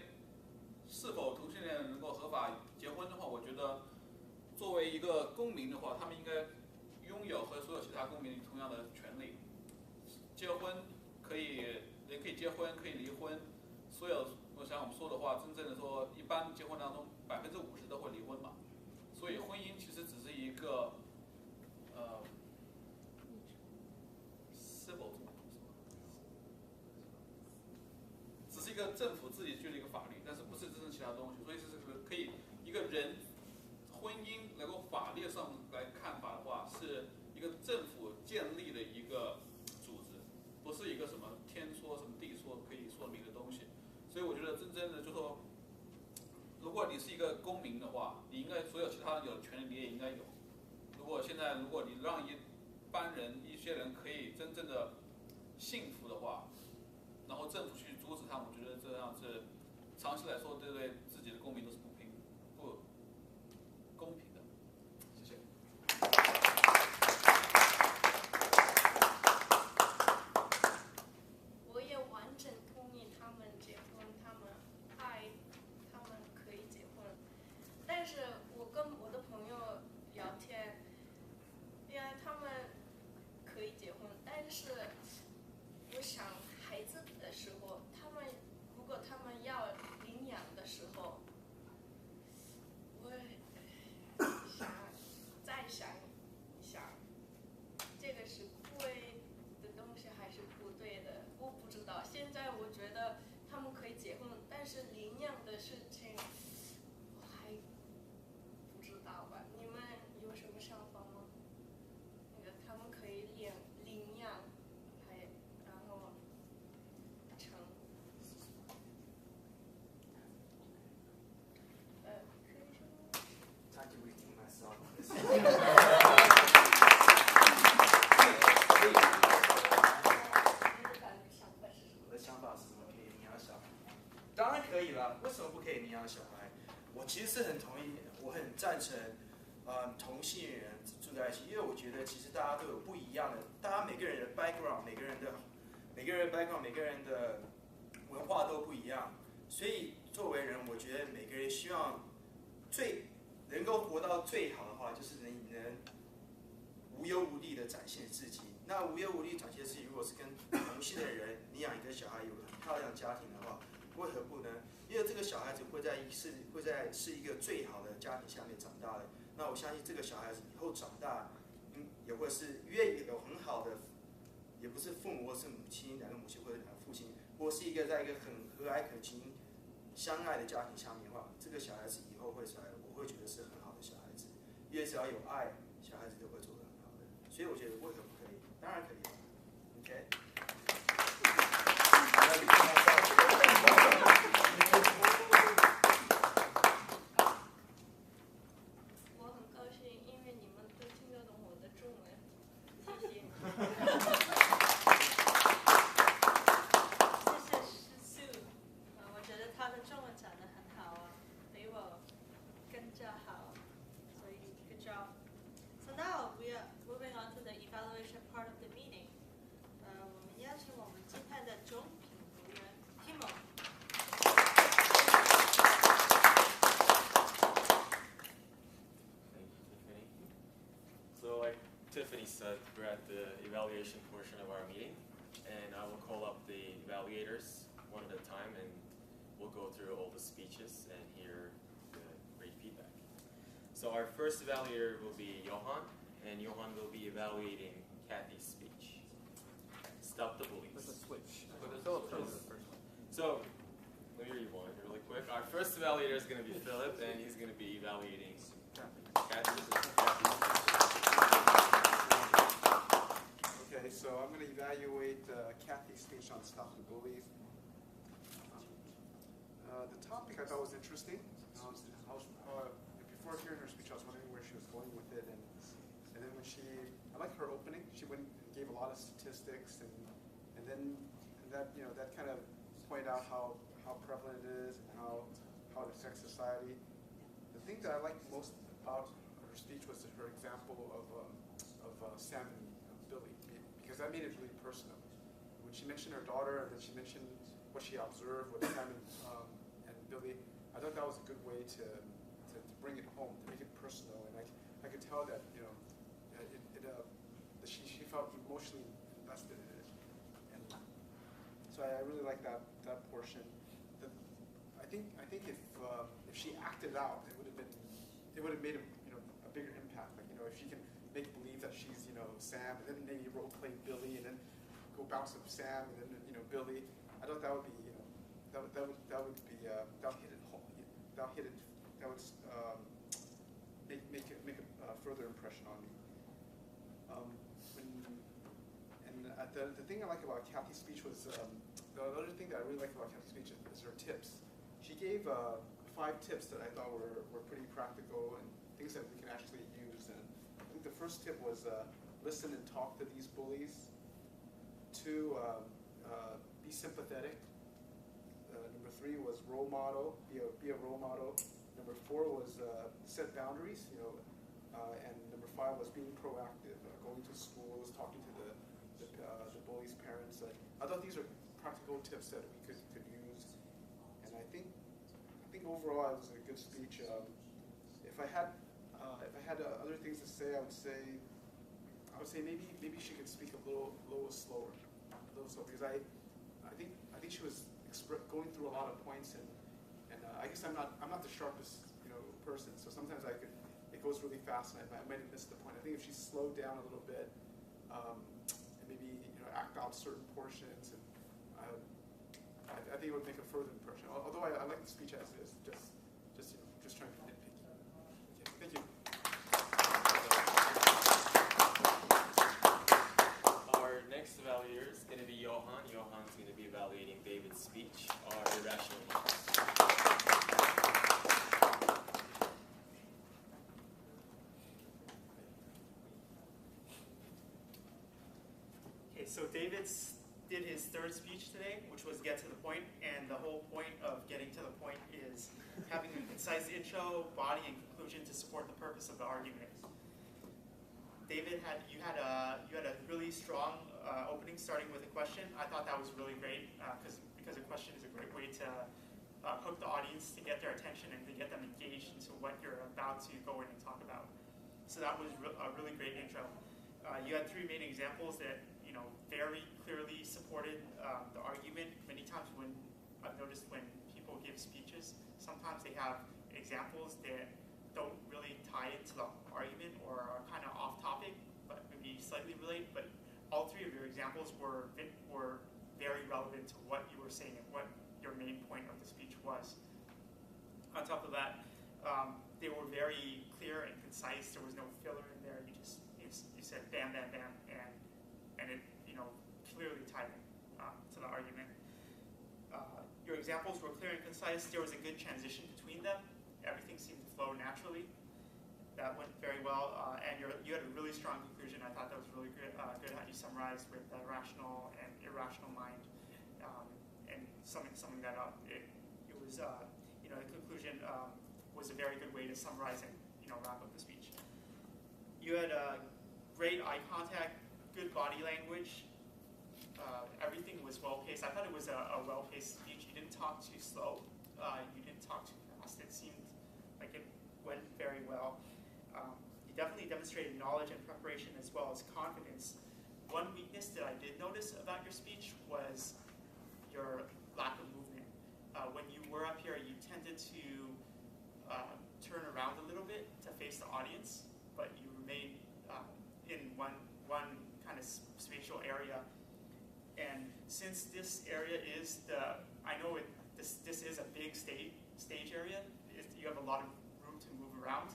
是否同性恋能够合法结婚的话，我觉得作为一个公民的话，他们应该拥有和所有其他公民同样的权利。结婚人可以结婚，可以离婚，所有像我们说的话，真正的说，一般结婚当中50%都会离婚嘛。所以婚姻其实只是一个civil 只是一个政府自己制的一个法律，但是不是真正其他东西。所以这是可以一个人婚姻能够法律上来看法的话，是一个政府建立的一个组织，不是一个什么天说什么地说可以说明的东西。所以我觉得真正的就说，如果你是一个公民的话，你应该所有其他人有的权利你也应该有。如果你让一些人可以真正的幸福的话，然后政府去阻止他们，我觉得这样是长期来说对自己的公民都是不公平的。谢谢。我也完全同意他们结婚，他们可以结婚。但是我跟我的朋友聊天，他们可以结婚，但是我想孩子的时候，如果他们要领养的时候，我再想一想，这个是对的东西还是不对的？我不知道。现在我觉得他们可以结婚，但是领养的事情我还不知道吧？你们有什么想法吗？他们可以领养，然后成。Contradicting myself. 我的想法是什么？可以领养小孩？当然可以了，为什么不可以领养小孩？我其实是很同意，我很赞成，同性人住在一起，因为我觉得其实大家都有不一样的，大家每个人的 background， 每个人的 background， 每个人的文化都不一样，所以作为人，我觉得每个人希望能够活到最好的话，就是能无忧无虑的展现自己。那无忧无虑展现自己，如果是跟同性的人，你养一个小孩，有很漂亮的家庭的话，为何不呢？因为这个小孩子会是一个最好的家庭下面长大的。那我相信这个小孩子以后长大，也会是因为有很好的，也不是父母或是母亲，两个母亲或者两个父亲，或是在一个很和蔼可亲、相爱的家庭下面的话，这个小孩子以后会出来，我会觉得是很好的小孩子。因为只要有爱，小孩子都会做得很好的。所以我觉得为何不可以？当然可以。OK。我很高兴，因为你们都听得懂我的中文，谢谢。谢谢Sue，我觉得他的中文讲得很好啊，比我更加好，所以 good job. So now we are moving on to the evaluation part of the meeting. 我们邀请我们今天的总评读员 Timo。So like Tiffany said, we're at the evaluation portion of our meeting, and I will call up the evaluators one at a time, and we'll go through all the speeches and hear the great feedback. So our first evaluator will be Johan, and Johan will be evaluating Kathy's speech. Stop the bullies. With a switch. So, let me read one really quick. Our first evaluator is going to be Philip, and he's going to be evaluating Kathy's speech. Okay, so I'm going to evaluate Kathy's speech on Stop the Bullies. The topic I thought was interesting. Before hearing her speech, I was wondering where she was going with it, and then when I liked her opening. She went and gave a lot of statistics, and then that kind of pointed out how prevalent it is and how it affects society. The thing that I liked most about her speech was her example of Sam and Billy, because that made it really personal. When she mentioned her daughter, and then she mentioned what she observed with Sam and Billy, I thought that was a good way to bring it home, to make it personal, and I could tell that she felt emotionally invested in it, and so I really like that portion. I think if she acted out, it would have made a bigger impact. Like if she can make believe that she's Sam, and then maybe role play Billy, and then go bounce up Sam, and then Billy. I thought that would be that would hit it home. That would make a further impression on me. The thing I like about Kathy's speech was the other thing that I really like about Kathy's speech is her tips. She gave 5 tips that I thought were pretty practical and things that we can actually use. And I think the first tip was listen and talk to these bullies. 2, be sympathetic. Number 3 was role model. Be a role model. Number 4 was set boundaries. And number 5 was being proactive, going to schools, talking to the bullies' parents. I thought these are practical tips that we could use, and I think overall it was a good speech. If I had other things to say, I would say maybe she could speak a little slower, because I think she was going through a lot of points, and I guess I'm not the sharpest person, so sometimes it goes really fast and I might have missed the point. I think if she slowed down a little bit, and maybe act out certain portions, and I think it would make a further impression. Although I like the speech as is, just trying to be nitpicky. Okay, thank you. Our next evaluator is going to be Johan. Johan's going to be evaluating David's speech, our irrational needs. So David did his third speech today, which was get to the point, and the whole point of getting to the point is having a concise intro, body, and conclusion to support the purpose of the argument. David, you had a really strong opening, starting with a question. I thought that was really great because a question is a great way to hook the audience, to get their attention and to get them engaged into what you're about to go in and talk about. So that was a really great intro. You had three main examples that very clearly supported the argument. Many times when I've noticed when people give speeches, sometimes they have examples that don't really tie into the argument or are kind of off topic, but maybe slightly relate. But all three of your examples were very relevant to what you were saying and what your main point of the speech was. On top of that, they were very clear and concise. There was no filler in there. You said bam, bam, bam, and it clearly tied to the argument. Your examples were clear and concise. There was a good transition between them. Everything seemed to flow naturally. That went very well, and you had a really strong conclusion. I thought that was really good. Good how you summarized with the rational and irrational mind, and summing that up. It was the conclusion was a very good way to summarize and wrap up the speech. You had great eye contact, good body language. Everything was well paced. I thought it was a well paced speech. You didn't talk too slow. You didn't talk too fast. It seemed like it went very well. You definitely demonstrated knowledge and preparation as well as confidence. One weakness that I did notice about your speech was your lack of movement. When you were up here, you tended to turn around a little bit to face the audience, but you remained in one kind of spatial area. And since this area is this is a big stage area, you have a lot of room to move around.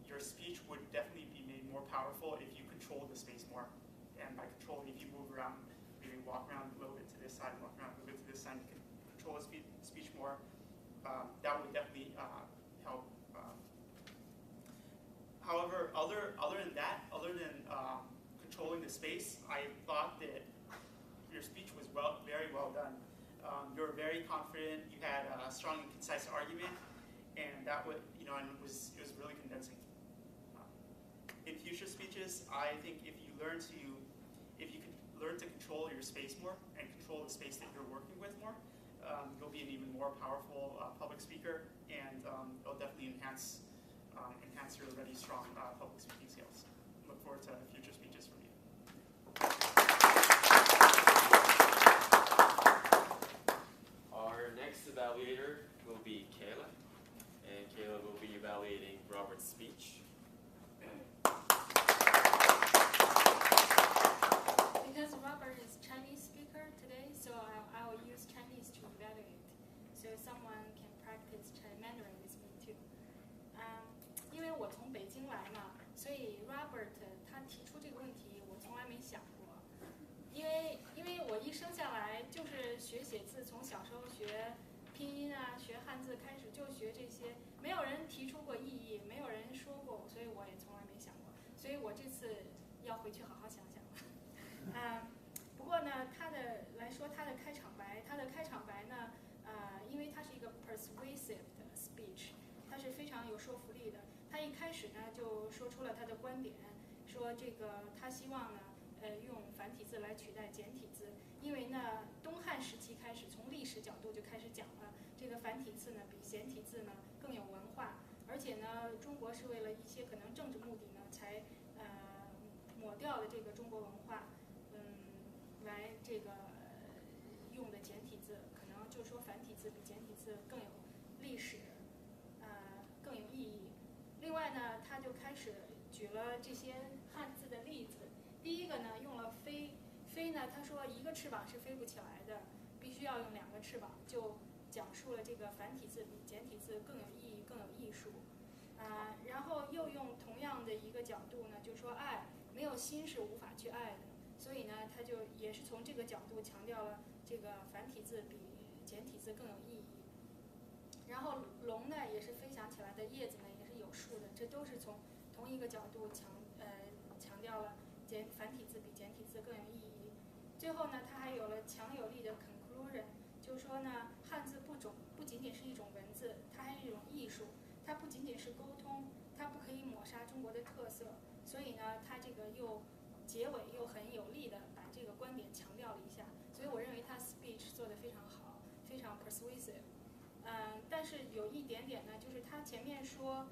Your speech would definitely be made more powerful if you control the space more. And by controlling, if you move around, maybe walk around a little bit to this side, walk around a little bit to this side, you can control the speech more. That would definitely help. However, other than that, other than controlling the space, I thought that your speech was very well done. You were very confident. You had a strong and concise argument, and that would and it was really convincing. In future speeches, I think if you could learn to control your space more and control the space that you're working with more, you'll be an even more powerful public speaker, and it'll definitely enhance your already strong public speaking skills. Look forward to future speeches from you. Our next evaluator will be Kayla, and Kayla will be evaluating Robert's speech. Because Robert is Chinese speaker today, so I will use Chinese to evaluate, so someone can practice Mandarin with me too. 因为我从北京来嘛，所以 Robert 他提出这个问题，我从来没想过。因为我一生下来就是学写字，从小时候学拼音啊，学汉字开始就学这些，没有人提出过异议，没有人说过，所以我也从来没想过。所以我这次要回去好好想想。不过呢，他的开场白呢，因为它是一个 persuasive 的 speech， 它是非常有说服力的。他一开始呢就说出了他的观点，说这个他希望呢，用繁体字来取代简体字，因为呢东汉时期开始，从历史角度就开始讲了，这个繁体字呢比简体字呢更有文化，而且呢中国是为了一些可能政治目的呢才抹掉了这个中国文化，来这个用的简体字，可能就说繁体字比简体字更有历史，更有意义。另外呢，他就开始举了这些汉字的例子。第一个呢，用了飞，飞呢，他说一个翅膀是飞不起来的，必须要用2个翅膀，就讲述了这个繁体字比简体字更有意义、更有艺术。然后又用同样的一个角度呢，就说爱，没有心是无法去爱的。所以呢，他就也是从这个角度强调了这个繁体字比简体字更有意义。然后龙呢，也是飞翔起来的，叶子呢也是有数的，这都是从同一个角度强调了繁体字比简体字更有意义。最后呢，他还有了强有力的 conclusion， 就是说呢，汉字不仅仅是一种文字，它还是一种艺术，它不仅仅是沟通，它不可以抹杀中国的特色。所以呢，它这个又结尾又很有力的把这个观点强调了一下，所以我认为他 speech 做得非常好，非常 persuasive。但是有一点点呢，就是他前面说，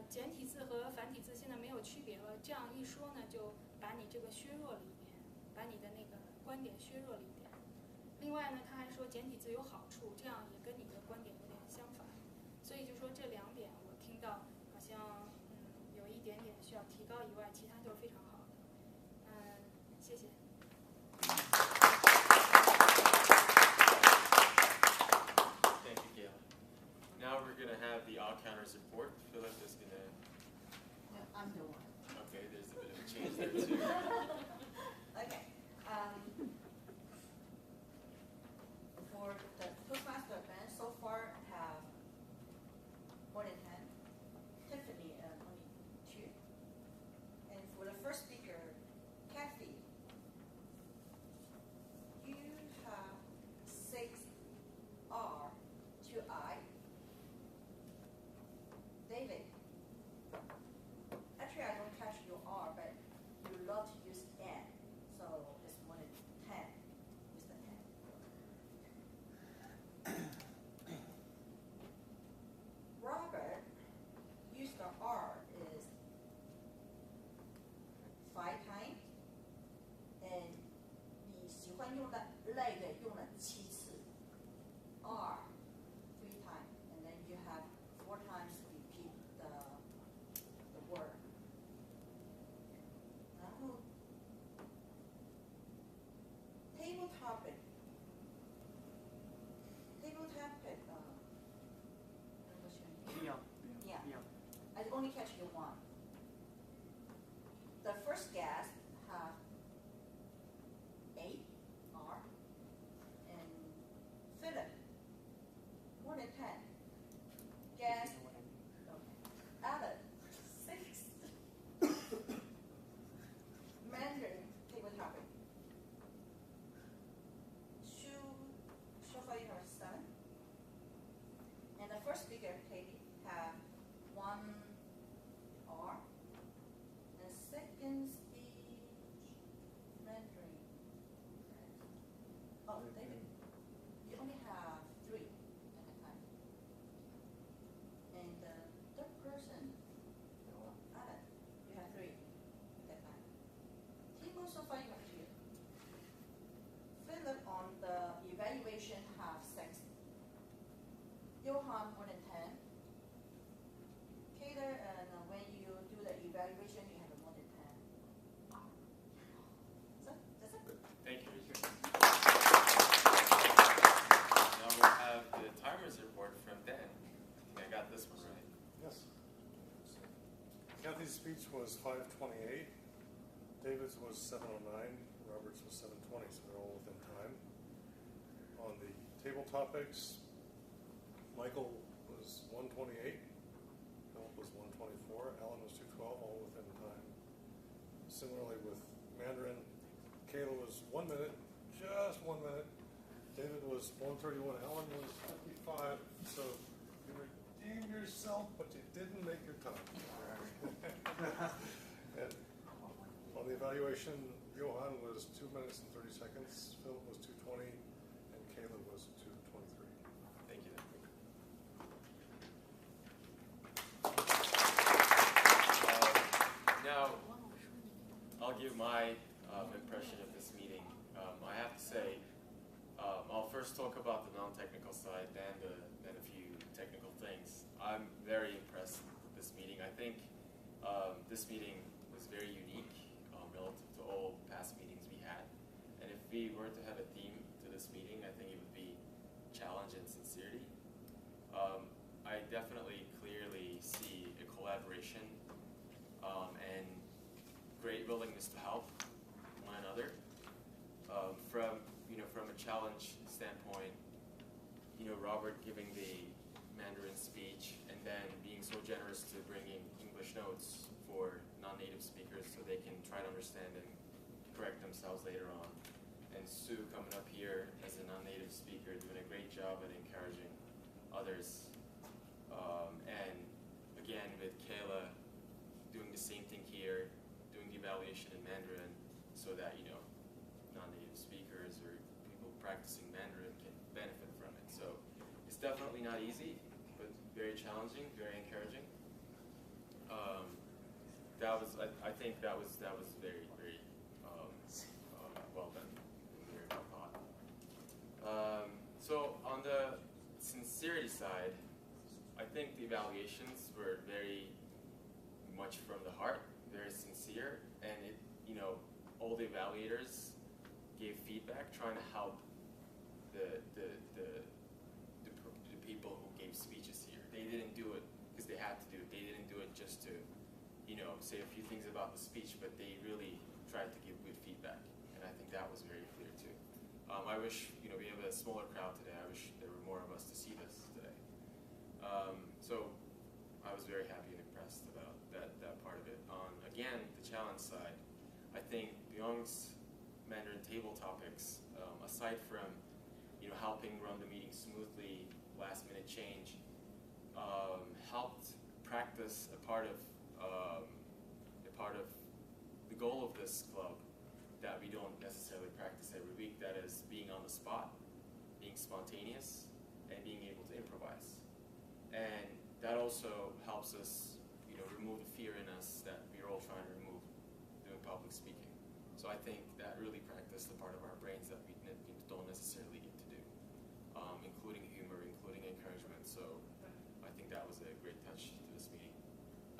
简体字和繁体字现在没有区别了，这样一说呢，就把你这个削弱了一点，把你的那个观点削弱了一点。另外呢，他还说简体字有好处，这样也跟你的观点有点相反。所以就说这两点我听到好像有一点点需要提高以外，其他都是非常好的。谢谢。Thank you, Gail. Now we're going to have the all counters report. Philip is going to. No, I'm the one. Okay, there's a bit of a change there too. Okay. For the Toastmaster event, so far have more than 10. Tiffany, only 2. And for the first speaker, Kathy, you have 6 R, 2 I. David, actually I don't catch your R, but you love to use N, so it's more than 10. Use the 10. Robert, use the R is 5 times, and 你喜欢用的类的用了7次 R 3 times, and then you have 4 times repeat the word. 然后 table topic. Yeah. I only catch you one. The first guest have 8 R, and Philip more than 10. Guest Alan 6. Mandarin table topic. So far you have 7. And the first speaker, Katie, have 1 R. And second speech, Mandarin. Oh, David, you only have 3 at a time. And the third person, Alan, you have 3 at that time. Timo, so far you have 2. Philip on the evaluation have 6. Johan more than 10. Kader, when you do the evaluation, you have more than 10. So, that's it. Thank you. Now we'll have the timers report from Dan. I think I got this one right. Yes. Kathy's speech was 5:28. David's was 7:09. Robert's was 7:20, so they're all within time. On the table topics, Michael was 1:28. Philip was 1:24. Alan was 2:12, all within time. Similarly with Mandarin, Kayla was 1 minute, just 1 minute. David was 1:31. Alan was 55. So you redeemed yourself, but you didn't make your time. And on the evaluation, Johan was 2 minutes and 30 seconds. Philip was 2:20, and Kayla was 2:23. Thank you. Now, I'll give my impression of this meeting. I have to say, I'll first talk about the non-technical side, then a few technical things. I'm very impressed with this meeting. I think this meeting was very unique relative to all past meetings we had. And if we were to have a theme to this meeting, I think it would be challenge and sincerity. I definitely clearly see a collaboration and great willingness to help one another. From a challenge standpoint, Robert giving the Mandarin speech and then being so generous to bringing English notes for non-native speakers so they can try to understand and correct themselves later on. And Sue coming up here as a non-native speaker, doing a great job at encouraging others. And again, with Kayla doing the same thing here, doing the evaluation so that, you know, non-native speakers or people practicing Mandarin can benefit from it. So it's definitely not easy, but very challenging, very encouraging. I think that was very, very well done, very well thought. So on the sincerity side, I think the evaluations were very much from the heart, very sincere, and it, you know, all the evaluators gave feedback trying to help the people who gave speeches here. They didn't do it because they had to do it. They didn't do it just to, you know, say a few things about the speech, but they really tried to give good feedback, and I think that was very clear too. I wish, you know, we have a smaller crowd today. I wish there were more of us to see this today. So I was very happy and impressed about that part of it. Again, the challenge side, I think Byung's Mandarin table topics, aside from, you know, helping run the meeting smoothly, last minute change, helped practice a part of the goal of this club that we don't necessarily practice every week, that is being on the spot, being spontaneous, and being able to improvise. And that also helps us, you know, remove the fear in us that we're all trying to remove doing public speaking. So I think that really practiced the part of our brains that we don't necessarily get to do, including humor, including encouragement. So I think that was a great touch to this meeting.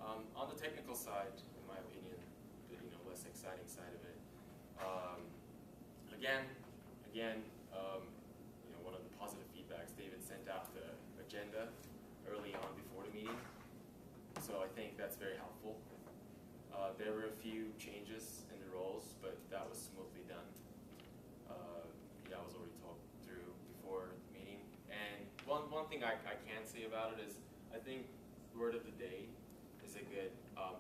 On the technical side, in my opinion, the, you know, less exciting side of it, again, you know, one of the positive feedbacks, David sent out the agenda early on before the meeting, so I think that's very helpful. There were a few changes in the roles, but that was smoothly done. That was already talked through before the meeting. And one thing I can say about it is, I think word of the day is a good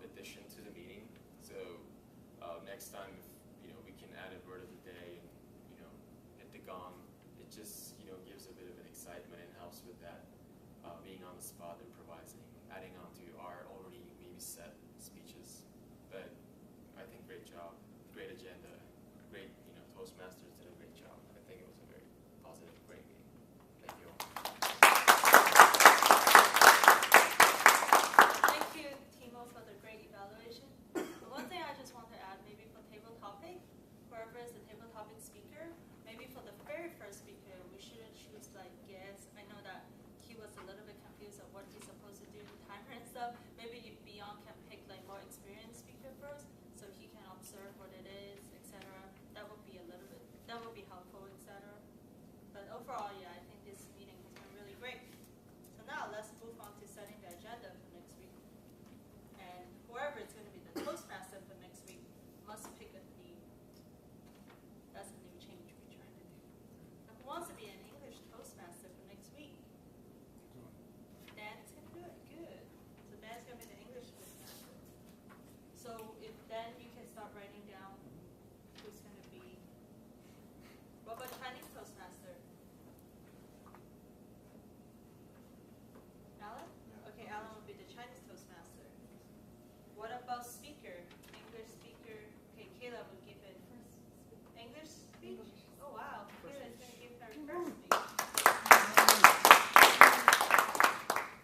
addition to the meeting. So next time, if, you know, we can add a word of the day and, you know, hit the gong, it just, you know, gives a bit of an excitement and helps with that being on the spot, improvising, adding on to our already maybe set speeches. But I think great job, great agenda, great, you know, Toastmasters did a great job. I think it was a very positive, great meeting. Thank you all. Thank you, Timo, for the great evaluation. One thing I just want to add, maybe for table topic, whoever is the table topic speaker, maybe for the very first speaker, we shouldn't choose like guests. I know that he was a little bit confused of what he's supposed to do with timer and stuff. Maybe if Beyond can pick like more experienced speaker first, so he can observe what it is, etc. That would be helpful, etc. But overall, yeah, I think this meeting has been really great. So now let's move on to setting the agenda for next week. And whoever is going to be the Toastmaster for next week must pick a theme. That's a new change we're trying to do. Now, who wants to be an English Toastmaster for next week? Dan's going to do it? Good. So Dan's going to be the English Toastmaster. So if then you can start writing down who's going to be. What about Chinese Toastmaster? Alan? Okay, Alan will be the Chinese Toastmaster. What about speaker? English speaker. Okay, Kayla will give it English speech? Oh wow, Kayla's going to give her first speech.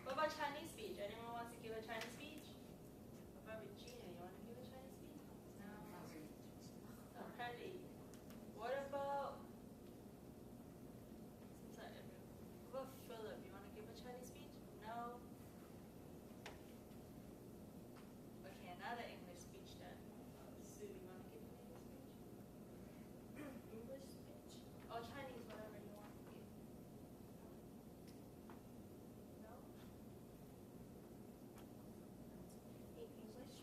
What about Chinese speech? Anyone wants to give a Chinese speech? What about Regina? You want to give a Chinese speech? No. Not ready. What about? Seems like everyone. What about Philip? You want to give a Chinese speech? No. Okay, another English speech then. Sue, you want to give an English speech? English speech? Or Chinese, whatever you want to give. No? English?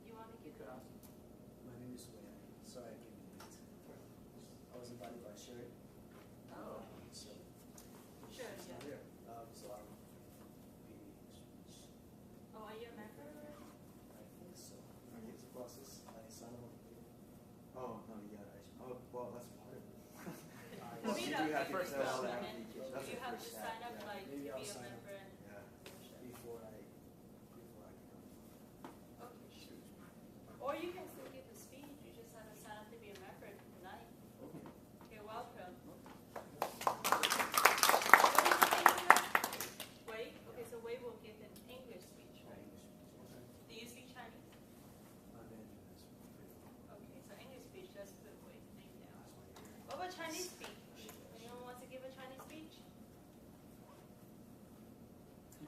You want to give? My name is Wei. Sorry I came in late. I was invited by Sherry. Oh. So Sure, she's yeah. not here. So I'm maybe speech. Oh, are you a member? I think so. It's a process. I sign up. Oh no, yeah. Well, that's part of it. Well, you meet up do have to first, tell though, that. and then That's you the have to first sign step, up yeah. like Maybe to I'll be a sign up. member and. Yeah. Before I can come. Okay. Or you can.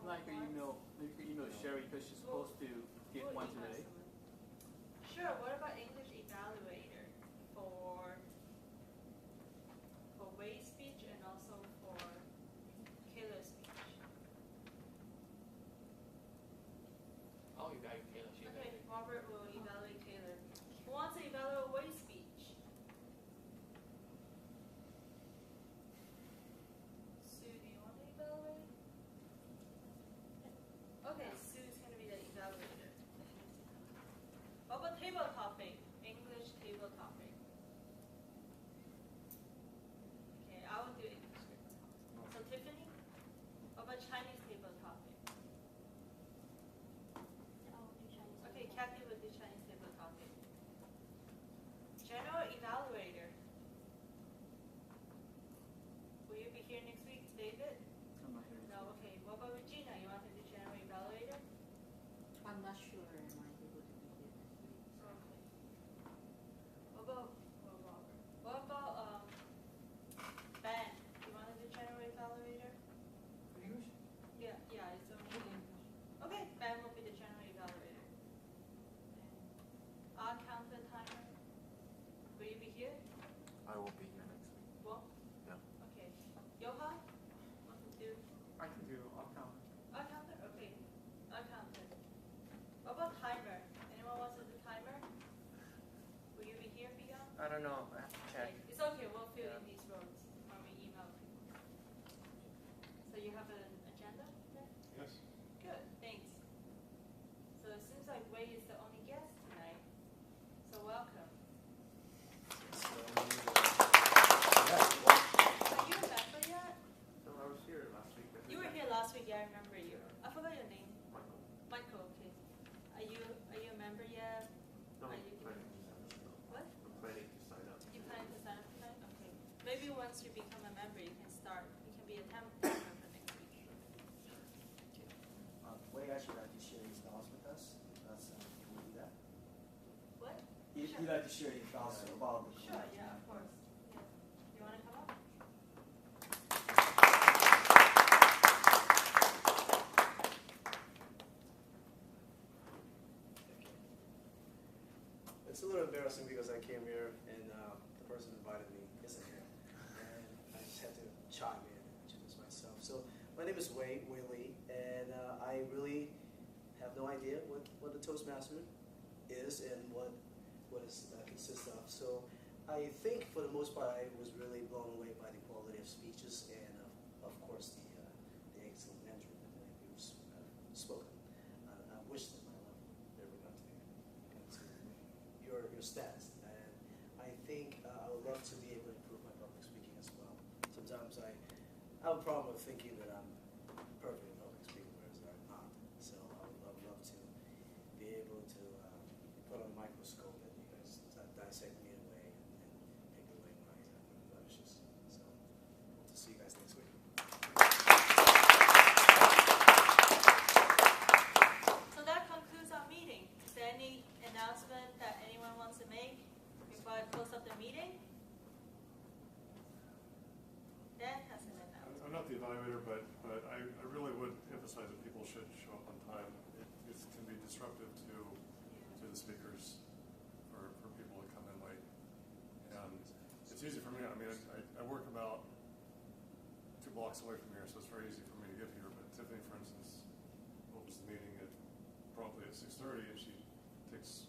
like an email, maybe you can email Sherry because she's supposed to get one today. Sure. What about English evaluator for Wei speech and also for Kayla's speech? I'll evaluate Kayla. Okay, Robert will evaluate Taylor. Who wants to evaluate Wei speech? Sue, do you want to evaluate? Okay, Sue's going to be the evaluator. What about table topic? English table topic. Okay, I will do English table topic. So Tiffany? What about Chinese table topic? Okay, Kathy will do Chinese table topic. General evaluator. Will you be here next week, David? I'm not here. No, okay. What about Regina? You want to do general evaluator? I'm not sure am I able to be here next week. Okay. What about Robert? What about Ben? You want to do general evaluator? English? Yeah, it's only okay. Ben will be the general evaluator. I'll count the timer. Will you be here? I will be here next week. Well? Yeah. Okay. Johan? Want to do? I can do. I'll count. I'll count it? Okay. I'll count it. What about timer? Anyone wants to do timer? Will you be here, Bion? I don't know. I have to check. Okay. It's okay. We'll fill in these rows when we email people. So you have an agenda there? Yes. Good. Thanks. So it seems like Wei is the only guest tonight. So welcome. Are you a member yet? No, I was here last week. You were here last week. Yeah, I remember you. I forgot your name. Michael. Michael. Okay. Are you a member yet? No, Are I'm you planning to sign up. What? I'm planning to sign up. You plan to sign up tonight? Okay. Maybe once you become a member, you can start. You can be a temp member next week. Wei actually like to share his thoughts with us. Can we do that? What? He'd like to share his thoughts about the Sure. Yeah. Of course. Yeah. You want to come up? It's a little embarrassing because I came here and the person who invited me isn't here. And I just had to chime in and introduce myself. So my name is Wei Lee, and I really have no idea what the Toastmaster is and what it consists of. So I think for the most part I was really blown away by the quality of speeches and of course the excellent Mandarin that you spoken. I wish that my level never got to your stats, and I think I would love to be able to improve my public speaking as well. Sometimes I have a problem with thinking that I'm perfect in public speaking, whereas I'm not. So I would love to be able to put on a microscope and you guys dissect me away and take away my blemishes. So hope to see you guys next week. So that concludes our meeting. Is there any announcement that anyone wants to make before I close up the meeting? Dan has an announcement. I'm not the evaluator, but I really would emphasize that people should show up on time. It can be disruptive to the speakers for people to come in late. And it's easy for me. I mean, I work about 2 blocks away from here, so it's very easy for me to get here. But Tiffany, for instance, opens the meeting at promptly at 6:30, and she takes